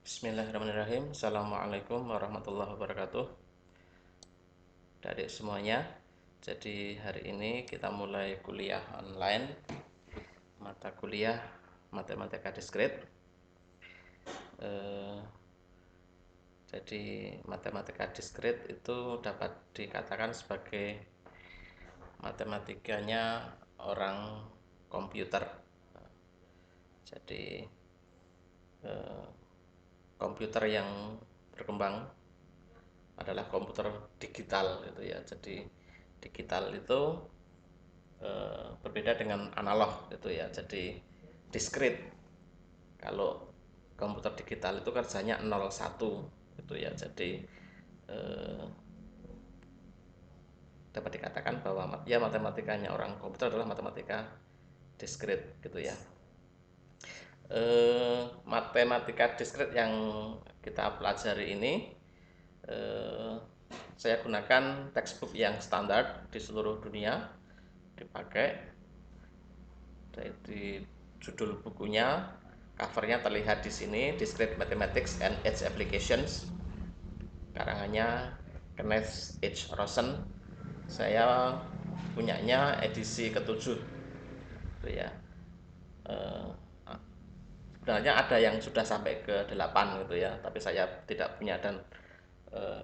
Bismillahirrahmanirrahim. Assalamualaikum warahmatullahi wabarakatuh. Adik semuanya, jadi hari ini kita mulai kuliah online, mata kuliah Matematika Diskrit. Jadi Matematika Diskrit itu dapat dikatakan sebagai matematikanya orang komputer. Jadi komputer yang berkembang adalah komputer digital gitu ya. Jadi digital itu berbeda dengan analog gitu ya. Jadi diskrit. Kalau komputer digital itu kerjanya 01 gitu ya. Jadi dapat dikatakan bahwa ya matematikanya orang komputer adalah matematika diskrit gitu ya. Matematika diskrit yang kita pelajari ini saya gunakan textbook yang standar di seluruh dunia dipakai. Di judul bukunya, covernya terlihat di sini, Discrete Mathematics and Its Applications, karangannya Kenneth H. Rosen. Saya punyanya edisi ke-7 gitu ya. Sebenarnya ada yang sudah sampai ke-8 gitu ya, tapi saya tidak punya, dan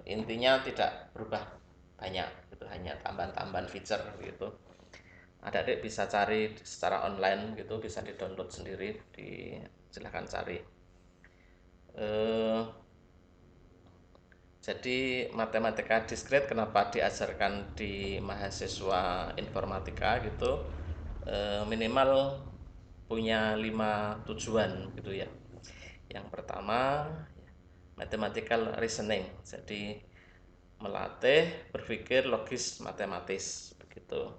intinya tidak berubah banyak gitu, hanya tambahan-tambahan feature gitu. Adik-adik bisa cari secara online gitu, bisa di download sendiri, silahkan cari. Jadi matematika diskrit kenapa diajarkan di mahasiswa informatika gitu, minimal punya 5 tujuan gitu ya. Yang pertama, mathematical reasoning, jadi melatih berpikir logis matematis begitu.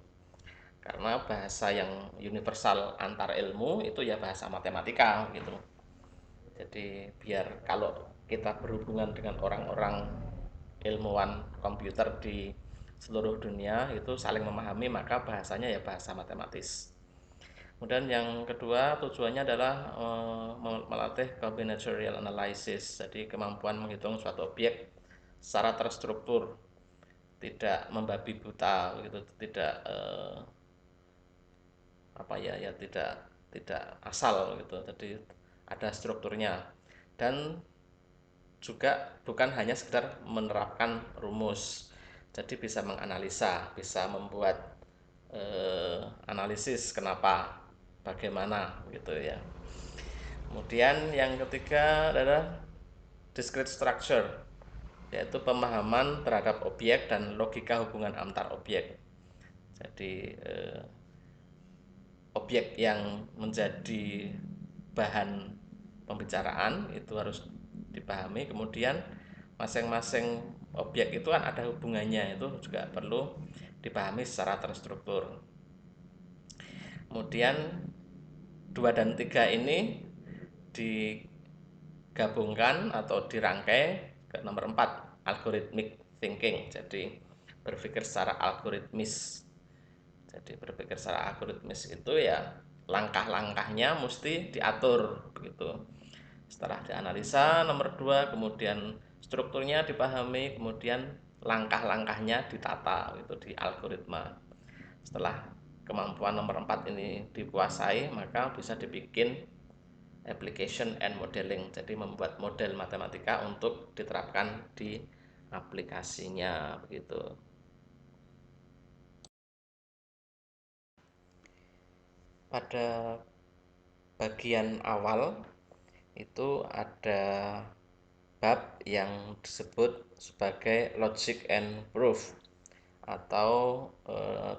Karena bahasa yang universal antar ilmu itu ya bahasa matematika gitu. Jadi biar kalau kita berhubungan dengan orang-orang ilmuwan komputer di seluruh dunia itu saling memahami, maka bahasanya ya bahasa matematis. Kemudian yang kedua tujuannya adalah melatih combinatorial analysis, jadi kemampuan menghitung suatu objek secara terstruktur, tidak membabi buta gitu, tidak tidak asal gitu. Jadi ada strukturnya, dan juga bukan hanya sekedar menerapkan rumus, jadi bisa menganalisa, bisa membuat analisis kenapa, bagaimana gitu ya. Kemudian yang ketiga adalah discrete structure, yaitu pemahaman terhadap objek dan logika hubungan antar objek. Jadi objek yang menjadi bahan pembicaraan itu harus dipahami, kemudian masing-masing objek itu kan ada hubungannya, itu juga perlu dipahami secara terstruktur. Kemudian 2 dan 3 ini digabungkan atau dirangkai ke nomor 4, algorithmic thinking, jadi berpikir secara algoritmis. Jadi berpikir secara algoritmis itu ya langkah-langkahnya mesti diatur begitu. Setelah dianalisa nomor 2, kemudian strukturnya dipahami, kemudian langkah-langkahnya ditata gitu di algoritma. Setelah kemampuan nomor 4 ini dikuasai, maka bisa dibikin application and modeling, jadi membuat model matematika untuk diterapkan di aplikasinya begitu. Pada bagian awal itu ada bab yang disebut sebagai logic and proof, atau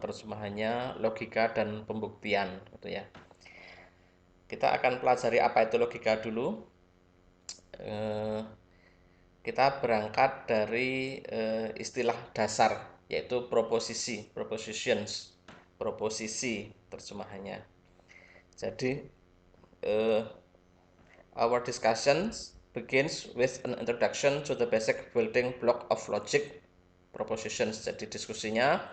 terjemahannya logika dan pembuktian gitu ya. Kita akan pelajari apa itu logika dulu. Kita berangkat dari istilah dasar, yaitu proposisi terjemahannya. Jadi our discussion begins with an introduction to the basic building block of logic, propositions. Jadi diskusinya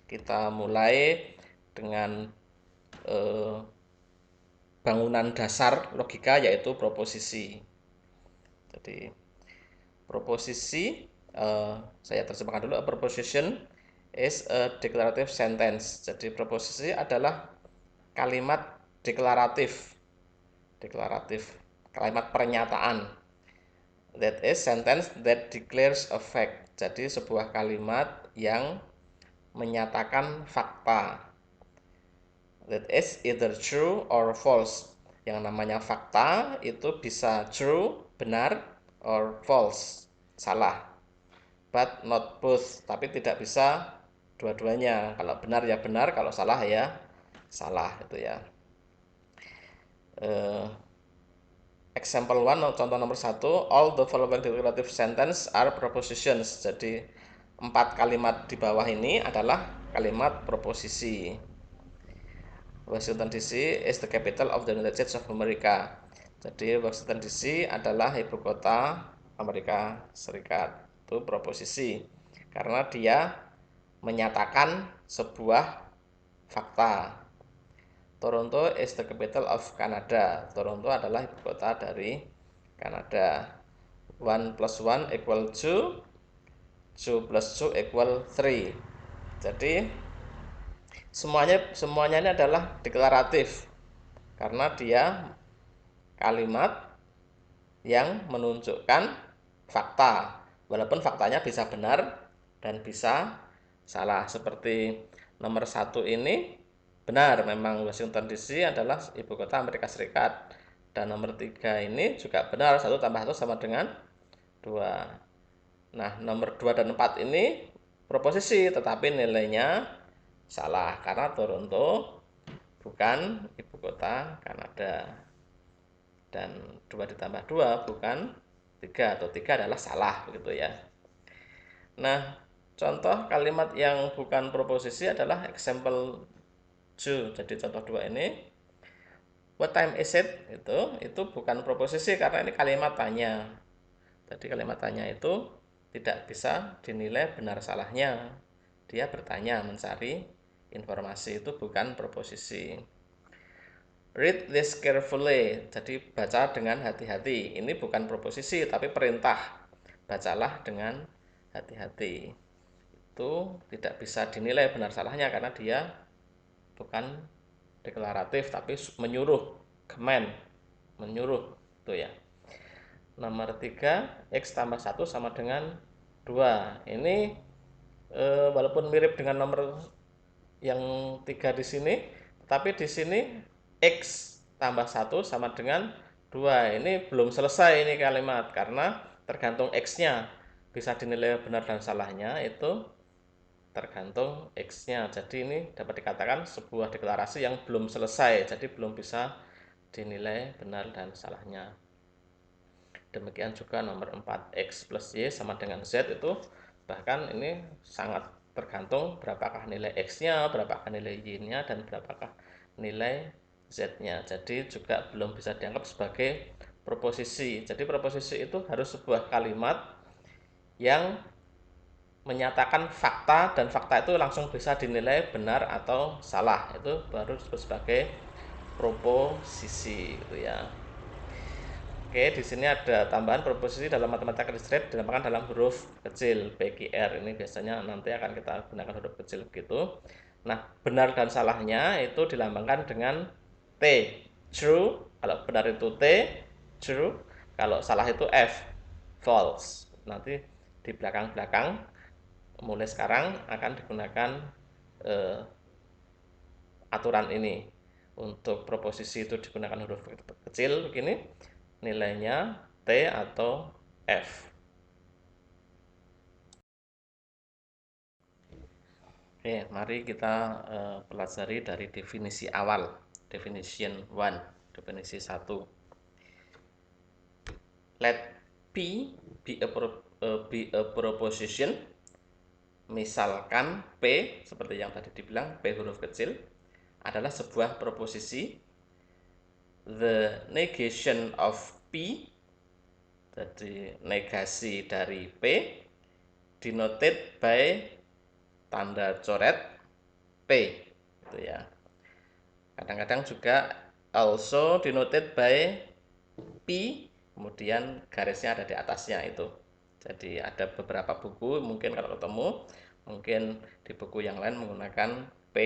kita mulai dengan bangunan dasar logika, yaitu proposisi. Jadi proposisi, saya terjemahkan dulu. A proposition is a declarative sentence. Jadi proposisi adalah kalimat deklaratif, kalimat pernyataan. That is sentence that declares a fact. Jadi sebuah kalimat yang menyatakan fakta. That is either true or false. Yang namanya fakta itu bisa true, benar, or false, salah. But not both, tapi tidak bisa dua-duanya. Kalau benar ya benar, kalau salah ya salah, itu ya. Example 1, contoh nomor 1, all the following declarative sentence are propositions. Jadi 4 kalimat di bawah ini adalah kalimat proposisi. Washington DC is the capital of the United States of America. Jadi Washington DC adalah ibu kota Amerika Serikat. Itu proposisi. Karena dia menyatakan sebuah fakta. Toronto is the capital of Canada. Toronto adalah ibu kota dari Kanada. 1 plus 1 equal 2. 2 plus 2 equal 3. Jadi semuanya ini adalah deklaratif karena dia kalimat yang menunjukkan fakta, walaupun faktanya bisa benar dan bisa salah. Seperti nomor 1 ini benar, memang Washington DC adalah ibu kota Amerika Serikat. Dan nomor 3 ini juga benar, 1 tambah 1 sama dengan 2. Nah, nomor 2 dan 4 ini proposisi, tetapi nilainya salah karena Toronto bukan ibu kota Kanada. Dan 2 ditambah 2 bukan 3, atau 3 adalah salah, begitu ya. Nah, contoh kalimat yang bukan proposisi adalah example 2. Jadi contoh 2 ini, what time is it? Itu bukan proposisi karena ini kalimat tanya. Jadi kalimat tanya itu tidak bisa dinilai benar salahnya. Dia bertanya, mencari informasi, itu bukan proposisi. Read this carefully. Jadi baca dengan hati-hati. Ini bukan proposisi tapi perintah. Bacalah dengan hati-hati. Itu tidak bisa dinilai benar salahnya karena dia bukan deklaratif tapi menyuruh, command, menyuruh, itu ya. Nomor 3, X tambah 1 sama dengan 2. Ini walaupun mirip dengan nomor yang 3 di sini, tapi di sini X tambah 1 sama dengan 2. Ini belum selesai ini kalimat, karena tergantung X-nya. Bisa dinilai benar dan salahnya itu tergantung X-nya. Jadi ini dapat dikatakan sebuah deklarasi yang belum selesai, jadi belum bisa dinilai benar dan salahnya. Demikian juga nomor 4, X plus Y sama dengan Z, itu bahkan ini sangat tergantung berapakah nilai X-nya, berapakah nilai Y-nya, dan berapakah nilai Z-nya. Jadi juga belum bisa dianggap sebagai proposisi. Jadi proposisi itu harus sebuah kalimat yang menyatakan fakta, dan fakta itu langsung bisa dinilai benar atau salah. Itu baru disebut sebagai proposisi, gitu ya. Oke, di sini ada tambahan proposisi dalam matematika discrete dilambangkan dalam huruf kecil BGR. Ini biasanya nanti akan kita gunakan huruf kecil begitu. Nah, benar dan salahnya itu dilambangkan dengan T, true. Kalau benar itu T, true. Kalau salah itu F, false. Nanti di belakang-belakang mulai sekarang akan digunakan aturan ini. Untuk proposisi itu digunakan huruf kecil begini, nilainya T atau F. Oke, mari kita pelajari dari definisi awal, definition 1, definisi 1. Let P be a proposition. Misalkan P, seperti yang tadi dibilang, P huruf kecil adalah sebuah proposisi. The negation of P, jadi negasi dari P, denoted by tanda coret P, gitu ya. Kadang-kadang juga also denoted by P kemudian garisnya ada di atasnya itu. Jadi ada beberapa buku mungkin kalau ketemu, mungkin di buku yang lain menggunakan P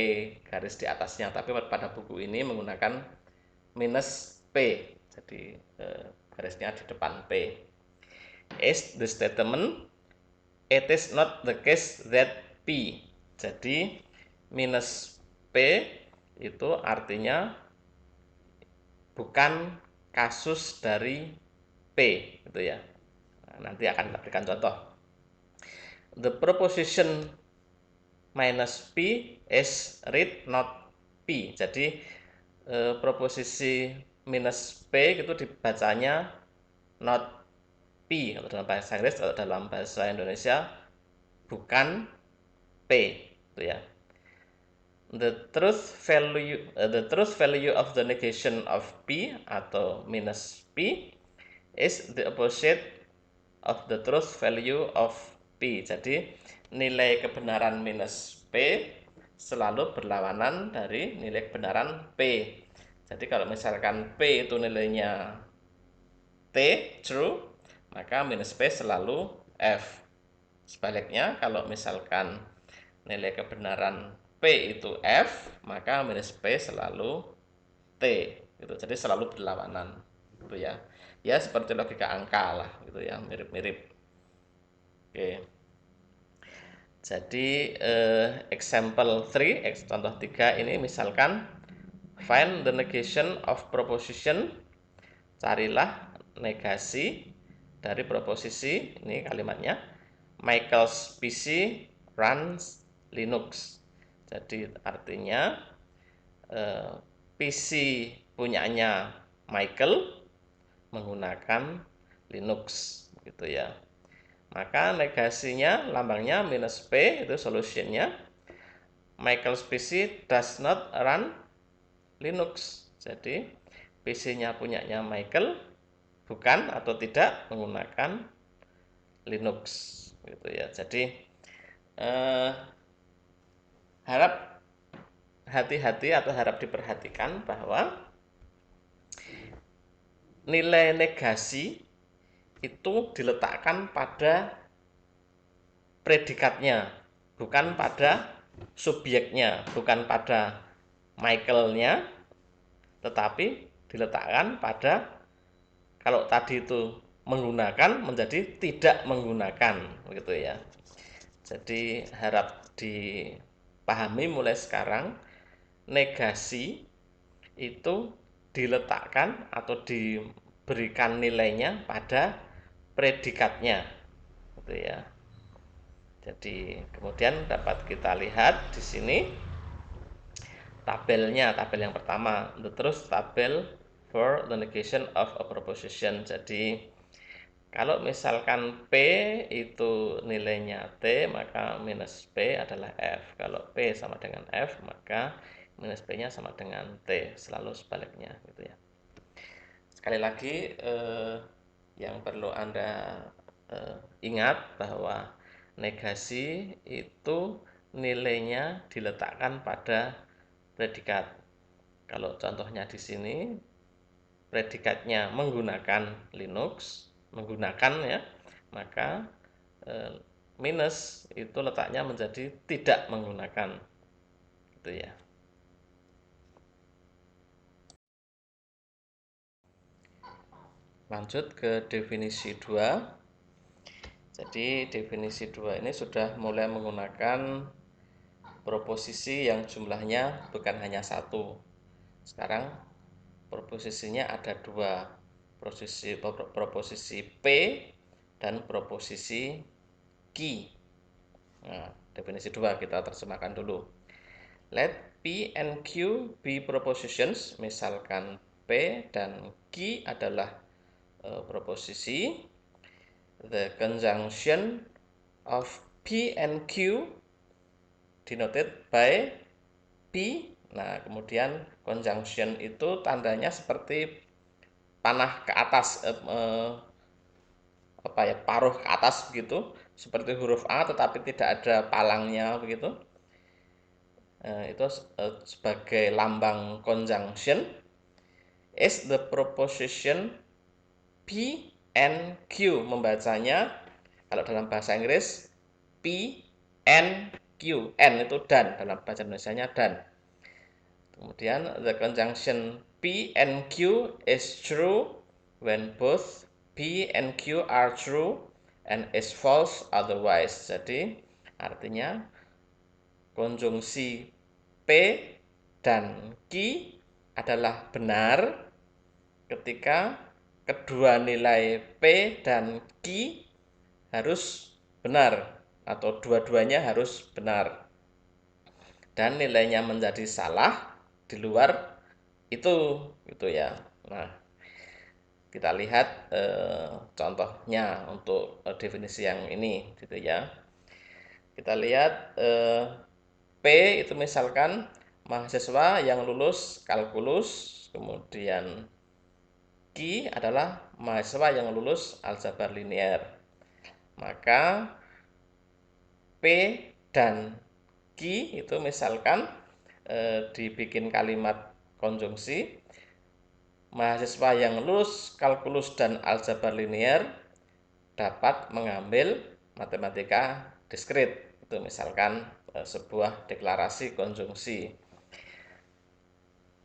garis di atasnya, tapi pada buku ini menggunakan minus P. Jadi garisnya di depan P. Is the statement it is not the case that P. Jadi minus P itu artinya bukan kasus dari P gitu ya. Nah, nanti akan kita berikan contoh. The proposition minus P is read not P. Jadi proposisi minus P itu dibacanya not P kalau dalam bahasa Inggris, atau dalam bahasa Indonesia bukan P gitu ya. The truth value of the negation of P atau minus P is the opposite of the truth value of P. Jadi nilai kebenaran minus P selalu berlawanan dari nilai kebenaran P. Jadi kalau misalkan P itu nilainya T, true, maka minus P selalu F. Sebaliknya, kalau misalkan nilai kebenaran P itu F, maka minus P selalu T. Gitu. Jadi selalu berlawanan. Gitu ya. Ya seperti logika angka lah, gitu ya, mirip-mirip. Oke. Jadi example 3, contoh 3 ini misalkan find the negation of proposition. Carilah negasi dari proposisi, ini kalimatnya, Michael's PC runs Linux. Jadi artinya PC punyanya Michael menggunakan Linux gitu ya. Maka negasinya lambangnya minus P, itu solutionnya. Michael's PC does not run Linux. Jadi PC-nya punyanya Michael bukan atau tidak menggunakan Linux gitu ya. Jadi harap hati-hati atau harap diperhatikan bahwa nilai negasi itu diletakkan pada predikatnya, bukan pada subjeknya, bukan pada Michael-nya, tetapi diletakkan pada, kalau tadi itu menggunakan menjadi tidak menggunakan begitu ya. Jadi harap dipahami mulai sekarang, negasi itu diletakkan atau diberikan nilainya pada predikatnya gitu ya. Jadi kemudian dapat kita lihat di sini tabelnya, tabel yang pertama, the truth table for the negation of a proposition. Jadi kalau misalkan P itu nilainya T, maka minus P adalah F. Kalau P sama dengan F, maka minus P-nya sama dengan T. Selalu sebaliknya gitu ya. Sekali lagi yang perlu Anda ingat bahwa negasi itu nilainya diletakkan pada predikat. Kalau contohnya di sini predikatnya menggunakan Linux, menggunakan ya, maka minus itu letaknya menjadi tidak menggunakan gitu ya. Lanjut ke definisi 2. Jadi definisi 2 ini sudah mulai menggunakan proposisi yang jumlahnya bukan hanya satu. Sekarang proposisinya ada dua, proposisi P dan proposisi Q. Nah, definisi 2 kita terjemahkan dulu. Let P and Q be propositions. Misalkan P dan Q adalah proposisi. The conjunction of P and Q denoted by P. Nah, kemudian conjunction itu tandanya seperti panah ke atas, paruh ke atas begitu, seperti huruf A tetapi tidak ada palangnya begitu. Itu sebagai lambang conjunction. Is the proposition P and Q membacanya. Kalau dalam bahasa Inggris P and Q, N itu dan, dalam bahasa Indonesianya dan. Kemudian the conjunction P and Q is true when both P and Q are true and is false otherwise. Jadi artinya konjungsi P dan Q adalah benar ketika kedua nilai P dan Q harus benar atau dua-duanya harus benar dan nilainya menjadi salah di luar itu gitu ya. Nah, kita lihat contohnya untuk definisi yang ini gitu ya. Kita lihat P itu misalkan mahasiswa yang lulus kalkulus, kemudian Q adalah mahasiswa yang lulus aljabar linear. Maka P dan Q itu misalkan dibikin kalimat konjungsi, mahasiswa yang lulus kalkulus dan aljabar linear dapat mengambil matematika diskrit. Itu misalkan sebuah deklarasi konjungsi.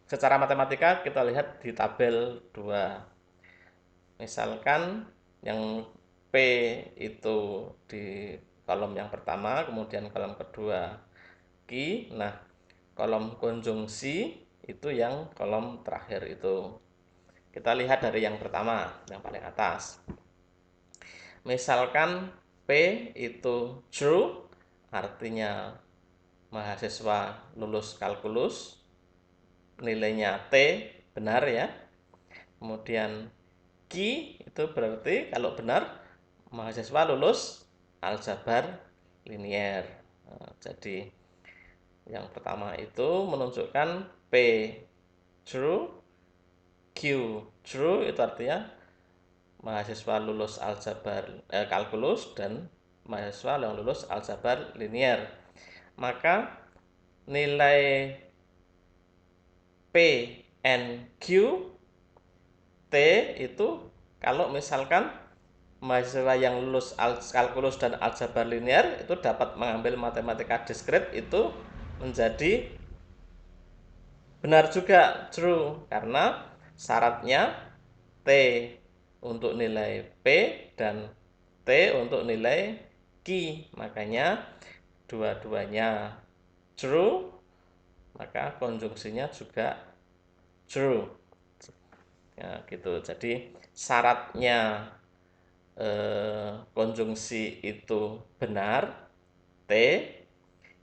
Secara matematika kita lihat di tabel 2. Misalkan yang P itu di kolom yang pertama, kemudian kolom kedua Q. Nah, kolom konjungsi itu yang kolom terakhir itu. Kita lihat dari yang pertama, yang paling atas. Misalkan P itu true, artinya mahasiswa lulus kalkulus, nilainya T benar ya. Kemudian Q itu berarti kalau benar mahasiswa lulus aljabar linear. Nah, jadi yang pertama itu menunjukkan P true, Q true itu artinya mahasiswa lulus aljabar kalkulus dan mahasiswa yang lulus aljabar linear. Maka nilai P and Q T itu kalau misalkan mahasiswa yang lulus kalkulus dan aljabar linear itu dapat mengambil matematika diskrit, itu menjadi benar juga, true, karena syaratnya T untuk nilai P dan T untuk nilai Q, makanya dua-duanya true, maka konjungsinya juga true. Ya, gitu. Jadi syaratnya konjungsi itu benar T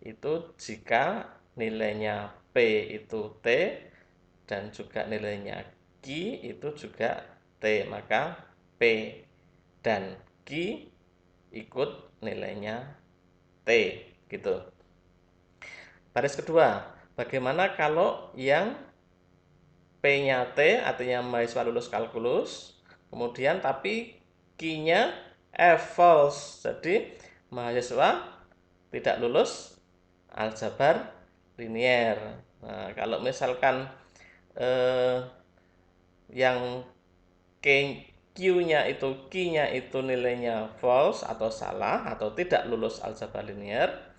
itu jika nilainya P itu T dan juga nilainya Q itu juga T, maka P dan Q ikut nilainya T gitu. Baris kedua, bagaimana kalau yang P-nya T artinya mahasiswa lulus kalkulus, kemudian tapi Q-nya F false, jadi mahasiswa tidak lulus aljabar linear. Nah, kalau misalkan yang Q-nya itu nilainya false atau salah atau tidak lulus aljabar linear,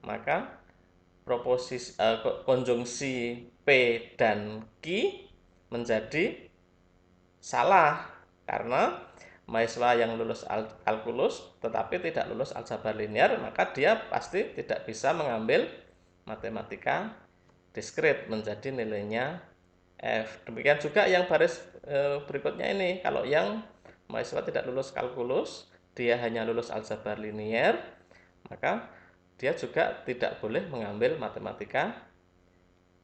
maka konjungsi P dan Q menjadi salah karena mahasiswa yang lulus kalkulus tetapi tidak lulus aljabar linear, maka dia pasti tidak bisa mengambil matematika diskrit, menjadi nilainya F. Demikian juga yang baris berikutnya ini, kalau yang mahasiswa tidak lulus kalkulus, dia hanya lulus aljabar linear, maka dia juga tidak boleh mengambil matematika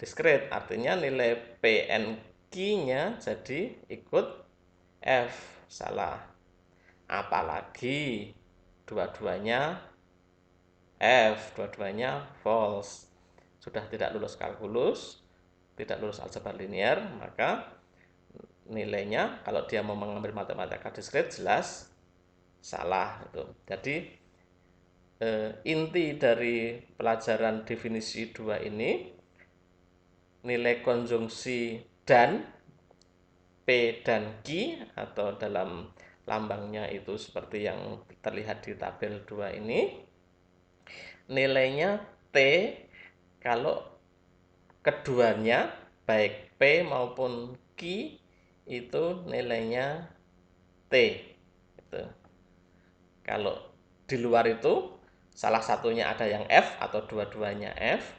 diskrit, artinya nilai P and Q-nya jadi ikut F, salah. Apalagi dua-duanya F, dua-duanya false. Sudah tidak lulus kalkulus, tidak lulus aljabar linear, maka nilainya kalau dia mau mengambil matematika diskrit jelas salah itu. Jadi inti dari pelajaran definisi 2 ini, nilai konjungsi dan P dan Q atau dalam lambangnya itu seperti yang terlihat di tabel 2 ini, nilainya T kalau keduanya baik P maupun Q itu nilainya T gitu. Kalau di luar itu salah satunya ada yang F atau dua-duanya F,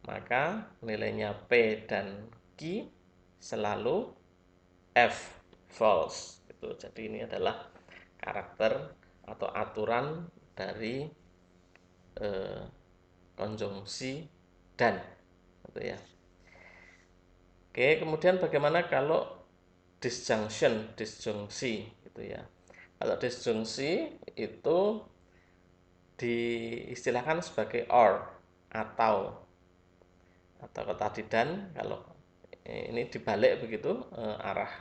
maka nilainya P dan Q selalu F, false gitu. Jadi ini adalah karakter atau aturan dari konjungsi dan gitu ya. Oke, kemudian bagaimana kalau disjungsi gitu ya. Kalau disjungsi itu diistilahkan sebagai or atau tadi dan, kalau ini dibalik begitu arah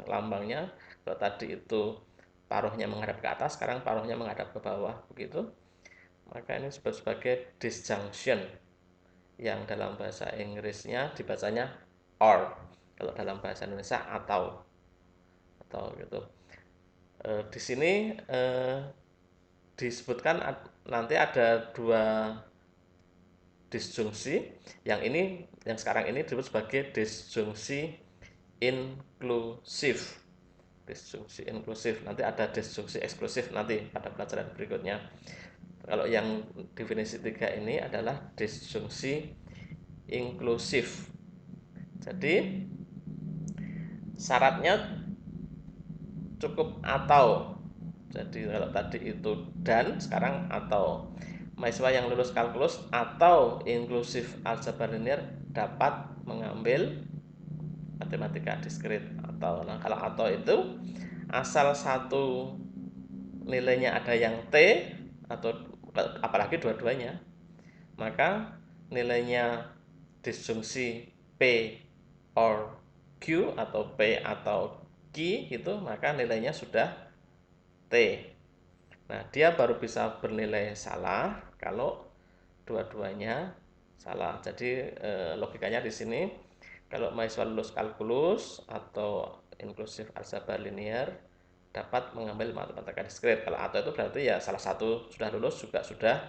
lambangnya. Kalau tadi itu paruhnya menghadap ke atas, sekarang paruhnya menghadap ke bawah begitu, maka ini disebut sebagai disjunction, yang dalam bahasa Inggrisnya dibacanya or, kalau dalam bahasa Indonesia atau gitu. Di sini disebutkan nanti ada dua disjungsi. Yang ini, yang sekarang ini disebut sebagai disjungsi inklusif. Disjungsi inklusif. Nanti ada disjungsi eksklusif nanti pada pelajaran berikutnya. Kalau yang definisi 3 ini adalah disjungsi inklusif. Jadi syaratnya cukup atau. Jadi kalau tadi itu dan, sekarang atau. Mahasiswa yang lulus kalkulus atau inklusif aljabar linear dapat mengambil matematika diskrit atau. Nah, kalau atau itu asal satu nilainya ada yang T atau apalagi dua-duanya, maka nilainya disjungsi P or Q atau P atau Q itu, maka nilainya sudah T. Nah, dia baru bisa bernilai salah kalau dua-duanya salah. Jadi logikanya di sini, kalau mahasiswa lulus kalkulus atau inklusif aljabar linear dapat mengambil matematika diskrit. Kalau atau itu berarti ya salah satu sudah lulus juga sudah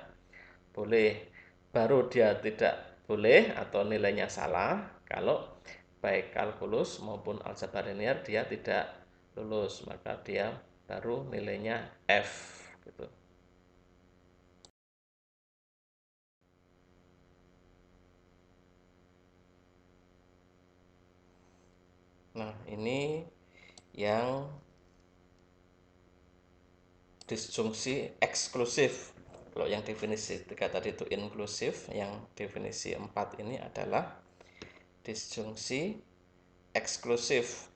boleh. Baru dia tidak boleh atau nilainya salah kalau baik kalkulus maupun aljabar linear dia tidak lulus, maka dia baru nilainya F gitu. Nah, ini yang disjungsi eksklusif. Kalau yang definisi 3 tadi itu inklusif, yang definisi 4 ini adalah disjungsi eksklusif.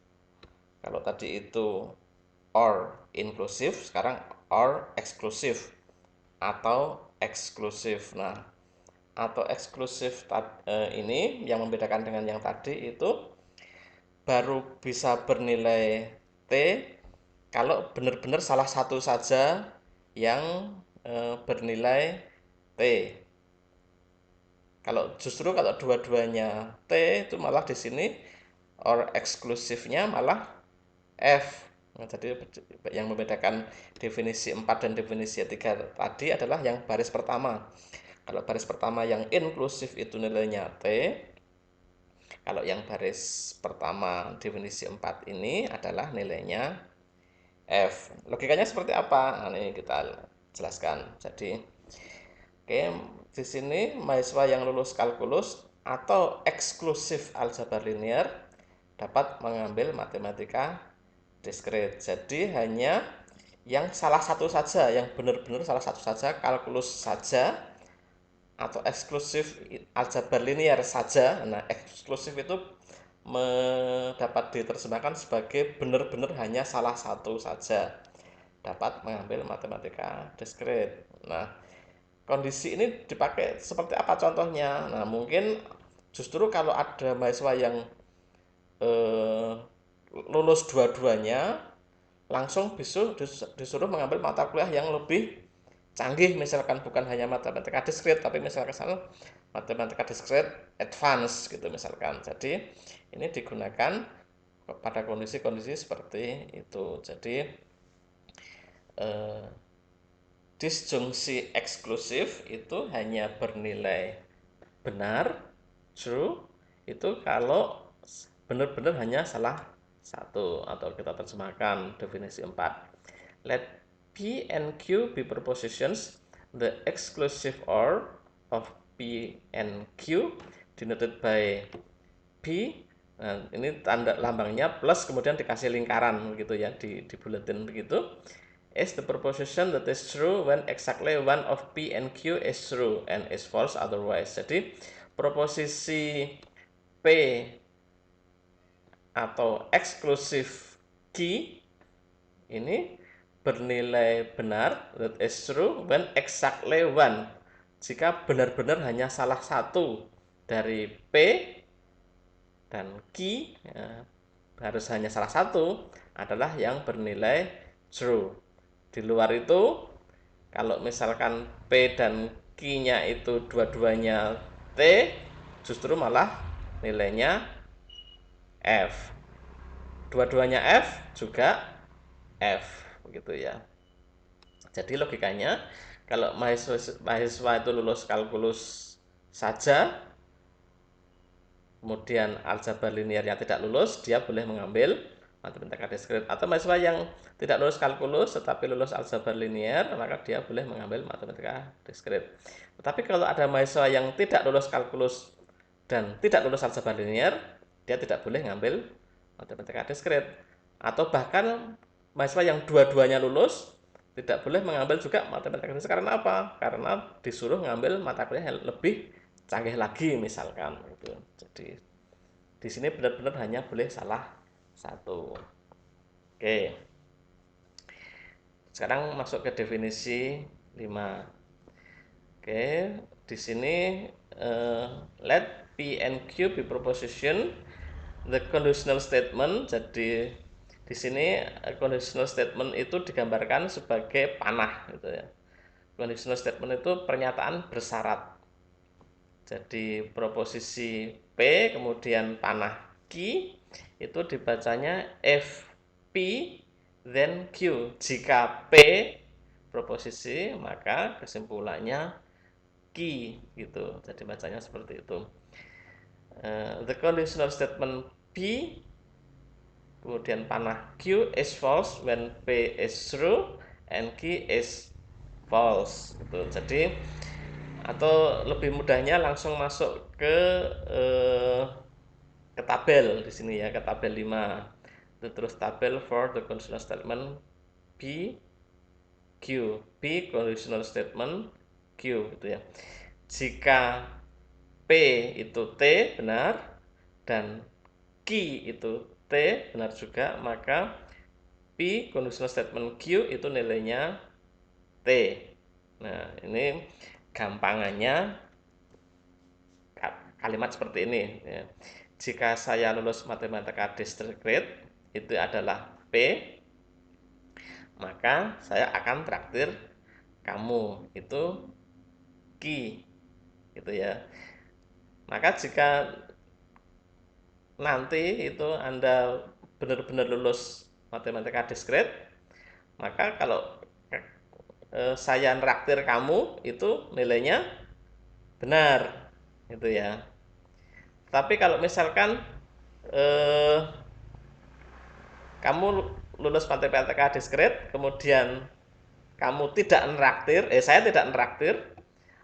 Kalau tadi itu or inklusif, sekarang or eksklusif atau eksklusif. Nah, atau eksklusif ini yang membedakan dengan yang tadi itu baru bisa bernilai T kalau benar-benar salah satu saja yang bernilai T. Kalau dua-duanya T itu malah di sini or eksklusifnya malah F. Nah, jadi yang membedakan definisi 4 dan definisi 3 tadi adalah yang baris pertama. Kalau baris pertama yang inklusif itu nilainya T. Kalau yang baris pertama definisi 4 ini adalah nilainya F. Logikanya seperti apa? Nah, ini kita jelaskan. Jadi, oke, di sini mahasiswa yang lulus kalkulus atau eksklusif aljabar linear dapat mengambil matematika diskrit. Jadi hanya yang salah satu saja, yang benar-benar salah satu saja, kalkulus saja atau eksklusif aljabar linear saja. Nah, eksklusif itu dapat diterjemahkan sebagai benar-benar hanya salah satu saja dapat mengambil matematika diskrit. Nah, kondisi ini dipakai seperti apa contohnya? Nah, mungkin justru kalau ada mahasiswa yang eh, lulus dua-duanya, langsung disuruh mengambil mata kuliah yang lebih canggih, misalkan bukan hanya matematika diskrit, tapi misalkan matematika diskrit advance gitu misalkan. Jadi ini digunakan pada kondisi-kondisi seperti itu. Jadi disjungsi eksklusif itu hanya bernilai benar, true, itu kalau benar-benar hanya salah satu, atau kita terjemahkan definisi 4. Let P and Q be propositions. The exclusive OR of P and Q denoted by P. Nah, ini tanda lambangnya plus kemudian dikasih lingkaran gitu ya, dibuletin begitu. Is the proposition that is true when exactly one of P and Q is true and is false otherwise. Jadi proposisi P atau eksklusif Q ini bernilai benar, that is true when exactly one, jika benar-benar hanya salah satu dari P dan Q, ya, harus hanya salah satu adalah yang bernilai true. Di luar itu, kalau misalkan P dan Q-nya itu dua-duanya T, justru malah nilainya F. Dua-duanya F juga F, begitu ya. Jadi logikanya, kalau mahasiswa itu lulus kalkulus saja, kemudian aljabar linear yang tidak lulus, dia boleh mengambil matematika diskrit. Atau mahasiswa yang tidak lulus kalkulus tetapi lulus aljabar linear, maka dia boleh mengambil matematika diskrit. Tetapi kalau ada mahasiswa yang tidak lulus kalkulus dan tidak lulus aljabar linear, dia tidak boleh mengambil matematika diskrit. Atau bahkan mahasiswa yang dua-duanya lulus tidak boleh mengambil juga matematika diskrit. Karena apa? Karena disuruh mengambil mata kuliah yang lebih canggih lagi misalkan gitu. Jadi di sini benar-benar hanya boleh salah satu. Oke. Sekarang masuk ke definisi 5. Oke, di sini let P and Q be proposition. The conditional statement. Jadi di sini conditional statement itu digambarkan sebagai panah gitu ya. Conditional statement itu pernyataan bersyarat. Jadi proposisi P kemudian panah Q itu dibacanya if P then Q. Jika P proposisi maka kesimpulannya Q gitu. Jadi bacanya seperti itu. The conditional statement P kemudian panah Q is false when P is true and Q is false gitu. Jadi atau lebih mudahnya langsung masuk ke tabel di sini ya, ke tabel 5. Itu terus tabel for the conditional statement P Q. P conditional statement Q gitu ya. Jika P itu T benar dan Q itu T benar juga, maka P conditional statement Q itu nilainya T. Nah, ini gampangannya kalimat seperti ini ya. Jika saya lulus matematika diskrit itu adalah P, maka saya akan traktir kamu itu Q gitu ya. Maka jika nanti itu Anda benar-benar lulus matematika diskrit, maka kalau saya traktir kamu itu nilainya benar gitu ya. Tapi kalau misalkan eh, kamu lulus matematika diskrit kemudian kamu tidak neraktir, saya tidak neraktir,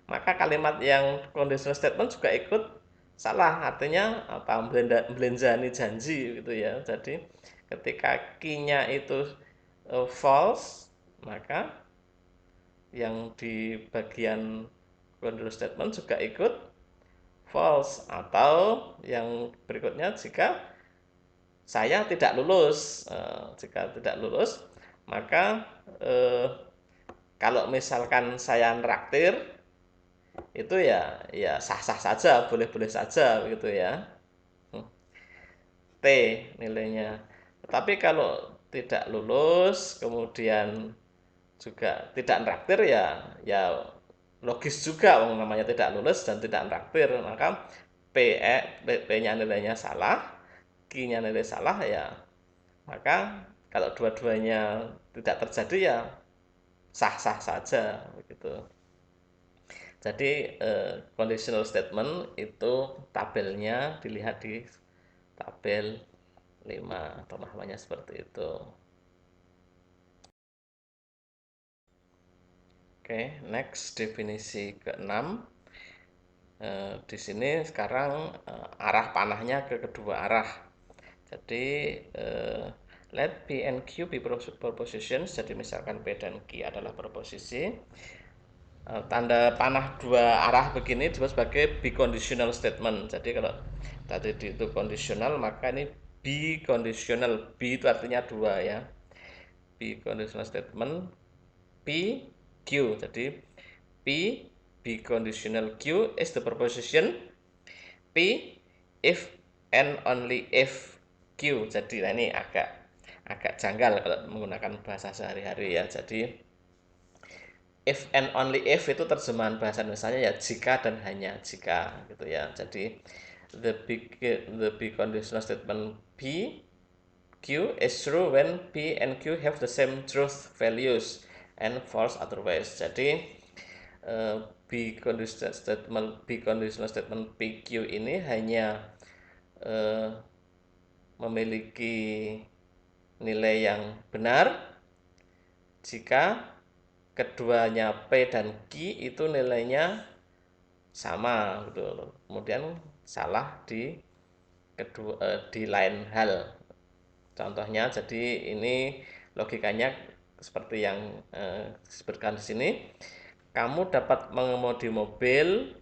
maka kalimat yang conditional statement juga ikut salah. Artinya apa? Belenjani janji gitu ya. Jadi ketika key-nya itu false, maka yang di bagian conditional statement juga ikut false. Atau yang berikutnya, jika saya tidak lulus, jika tidak lulus maka kalau misalkan saya neraktir itu ya sah-sah saja, boleh-boleh saja begitu ya. T nilainya. Tapi kalau tidak lulus kemudian juga tidak neraktir ya logis juga, namanya tidak lulus dan tidak neraktir, maka P-nya nilainya salah, key-nya nilai salah ya, maka kalau dua-duanya tidak terjadi ya sah-sah saja begitu. Jadi conditional statement itu tabelnya dilihat di tabel 5, pemahamannya seperti itu. Oke, next definisi ke-6. Di sini sekarang arah panahnya ke kedua arah. Jadi let P and Q be propositions. Jadi misalkan P dan Q adalah proposisi. Tanda panah dua arah begini disebut sebagai biconditional statement. Jadi kalau tadi itu kondisional, maka ini biconditional. B itu artinya dua ya. Biconditional statement P Q. Jadi P biconditional Q is the proposition P if and only if Q. Jadi nah ini agak janggal kalau menggunakan bahasa sehari-hari ya. Jadi if and only if itu terjemahan bahasa Indonesianya ya jika dan hanya jika gitu ya. Jadi the big conditional statement P Q is true when P and Q have the same truth values and false otherwise. Jadi B conditional statement PQ ini hanya memiliki nilai yang benar jika keduanya P dan Q itu nilainya sama gitu. Kemudian salah di lain hal. Contohnya, jadi ini logikanya seperti yang disebutkan di sini. Kamu dapat mengemudi mobil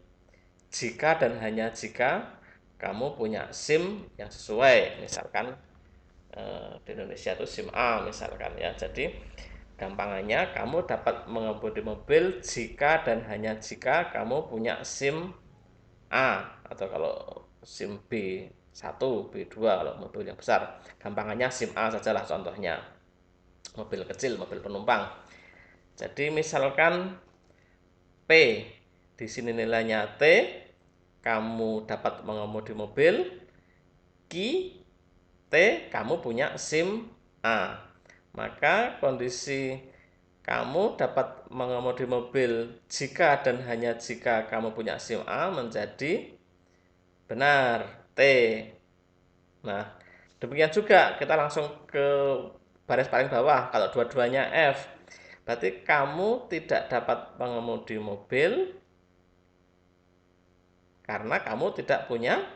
jika dan hanya jika kamu punya SIM yang sesuai. Misalkan di Indonesia itu SIM A misalkan ya. Jadi gampangannya kamu dapat mengemudi mobil jika dan hanya jika kamu punya SIM A, atau kalau SIM B1, B2 kalau mobil yang besar. Gampangannya SIM A sajalah contohnya. Mobil kecil, mobil penumpang. Jadi misalkan P di sini nilainya T, kamu dapat mengemudi mobil. Q T, kamu punya SIM A. Maka kondisi kamu dapat mengemudi mobil jika dan hanya jika kamu punya SIM A menjadi benar, T. Nah, demikian juga kita langsung ke baris paling bawah. Kalau dua-duanya F, berarti kamu tidak dapat mengemudi mobil karena kamu tidak punya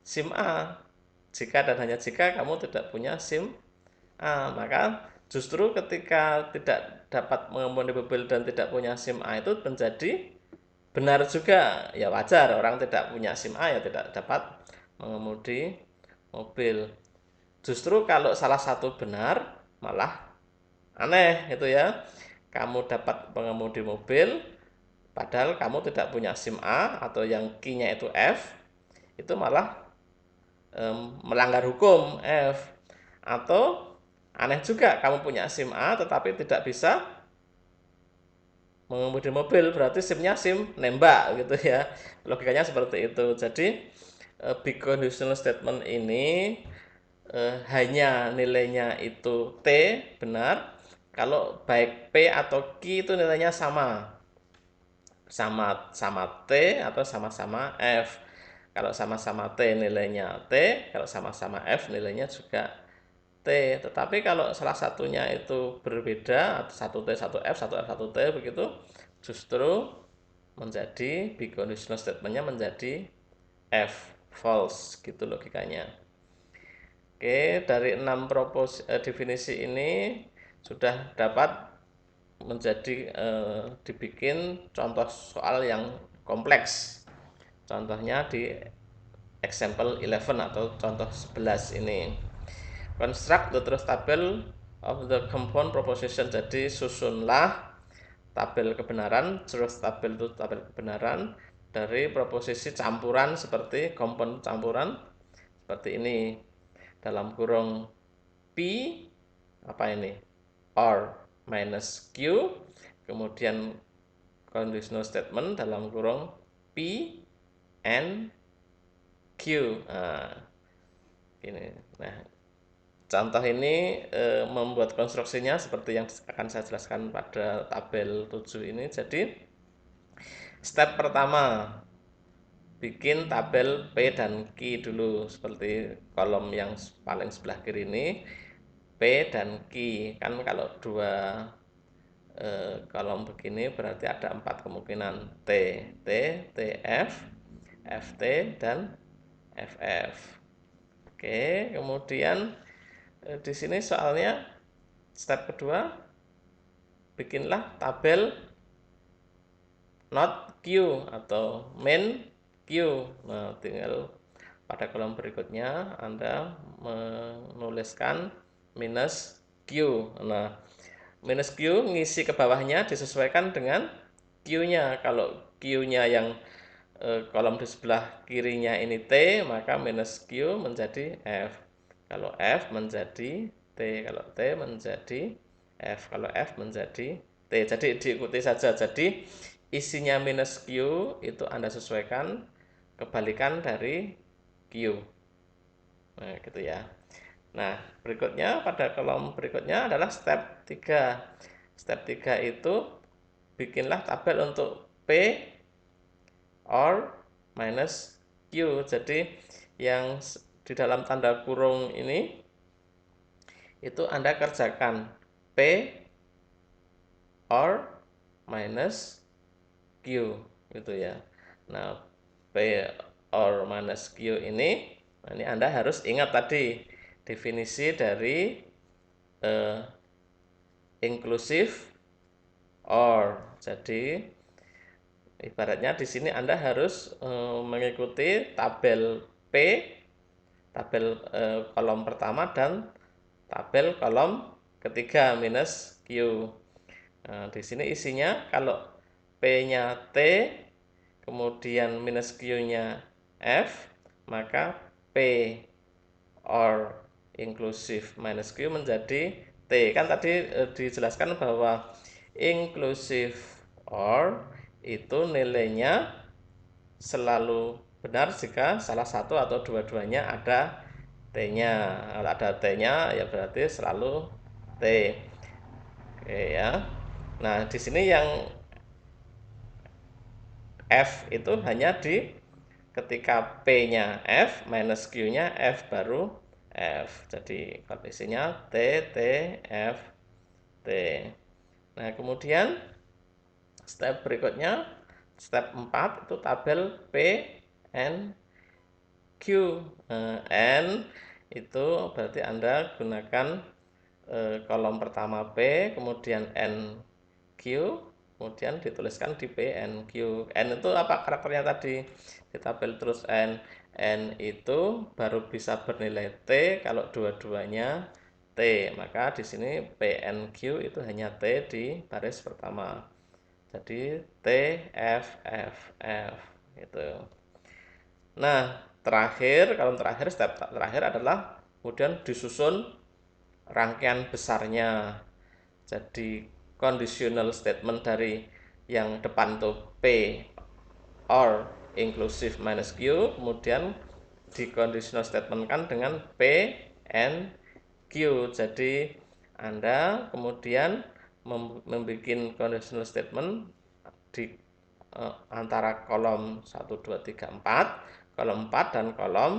SIM A. Jika dan hanya jika kamu tidak punya SIM A, maka justru ketika tidak dapat mengemudi mobil dan tidak punya SIM A itu menjadi benar juga. Ya wajar, orang tidak punya SIM A ya tidak dapat mengemudi mobil. Justru kalau salah satu benar malah aneh gitu ya. Kamu dapat mengemudi mobil padahal kamu tidak punya SIM A atau yang Q-nya itu F, itu malah melanggar hukum F. Atau aneh juga kamu punya SIM A tetapi tidak bisa mengemudi mobil, berarti SIM-nya SIM nembak gitu ya. Logikanya seperti itu. Jadi big conditional statement ini hanya nilainya itu T benar kalau baik P atau Q itu nilainya sama T atau sama-sama F. Kalau sama-sama T nilainya T, kalau sama-sama F nilainya juga T. Tetapi kalau salah satunya itu berbeda, satu T, satu F, satu F, satu T begitu, justru menjadi big conditional statementnya menjadi F, false gitu logikanya. Oke, dari 6 definisi ini sudah dapat menjadi dibikin contoh soal yang kompleks. Contohnya di example 11 atau contoh 11 ini. Construct the truth table of the compound proposition. Jadi susunlah tabel kebenaran. Truth table itu tabel kebenaran dari proposisi campuran seperti compound campuran seperti ini. Dalam kurung P apa ini? R minus Q, kemudian conditional statement dalam kurung P and Q. Nah, Ini. Nah, contoh ini membuat konstruksinya seperti yang akan saya jelaskan pada tabel 7 ini. Jadi, step pertama, bikin tabel P dan Q dulu, seperti kolom yang paling sebelah kiri ini, P dan Q. Kan kalau dua kolom begini berarti ada 4 kemungkinan, T, T, TF, FT, dan FF. Oke, kemudian di sini soalnya step kedua, bikinlah tabel not Q atau main Q. Nah, tinggal pada kolom berikutnya Anda menuliskan minus Q. Nah, minus Q ngisi ke bawahnya disesuaikan dengan Q-nya. Kalau Q-nya yang kolom di sebelah kirinya ini T, maka minus Q menjadi F. Kalau F menjadi T, kalau T menjadi F, kalau F menjadi T. Jadi diikuti saja. Jadi isinya minus Q itu Anda sesuaikan kebalikan dari Q. Nah, gitu ya. Nah, berikutnya pada kolom berikutnya adalah step 3. Step 3 itu bikinlah tabel untuk P or minus Q. Jadi yang di dalam tanda kurung ini itu Anda kerjakan P or minus Q gitu ya. Nah, P or minus Q ini Anda harus ingat tadi definisi dari inclusive or. Jadi ibaratnya di sini Anda harus mengikuti tabel P, tabel kolom pertama dan tabel kolom ketiga minus Q. Nah, di sini isinya kalau P-nya T, kemudian minus Q-nya F, maka P or inclusive minus Q menjadi T. Kan tadi dijelaskan bahwa inclusive or itu nilainya selalu benar jika salah satu atau dua-duanya ada T-nya. Kalau ada T-nya ya berarti selalu T. Oke ya. Nah, di sini yang F itu hanya di ketika P-nya F minus Q-nya F baru F. Jadi kondisinya T, T, F, T. Nah, kemudian step berikutnya, step 4 itu tabel P, N, Q. N itu berarti Anda gunakan kolom pertama P, kemudian N, Q, kemudian dituliskan di P, N, Q. N itu apa karakternya tadi? Di tabel terus N. N itu baru bisa bernilai T kalau dua-duanya T. Maka di sini P, N, Q itu hanya T di baris pertama. Jadi T, F, F, F gitu. Nah, kolom terakhir, step terakhir adalah kemudian disusun rangkaian besarnya. Jadi conditional statement dari yang depan tuh P or inclusive minus Q, kemudian di conditional statement kan dengan P and Q. Jadi Anda kemudian membuat conditional statement di antara kolom 1, 2, 3, 4, kolom 4 dan kolom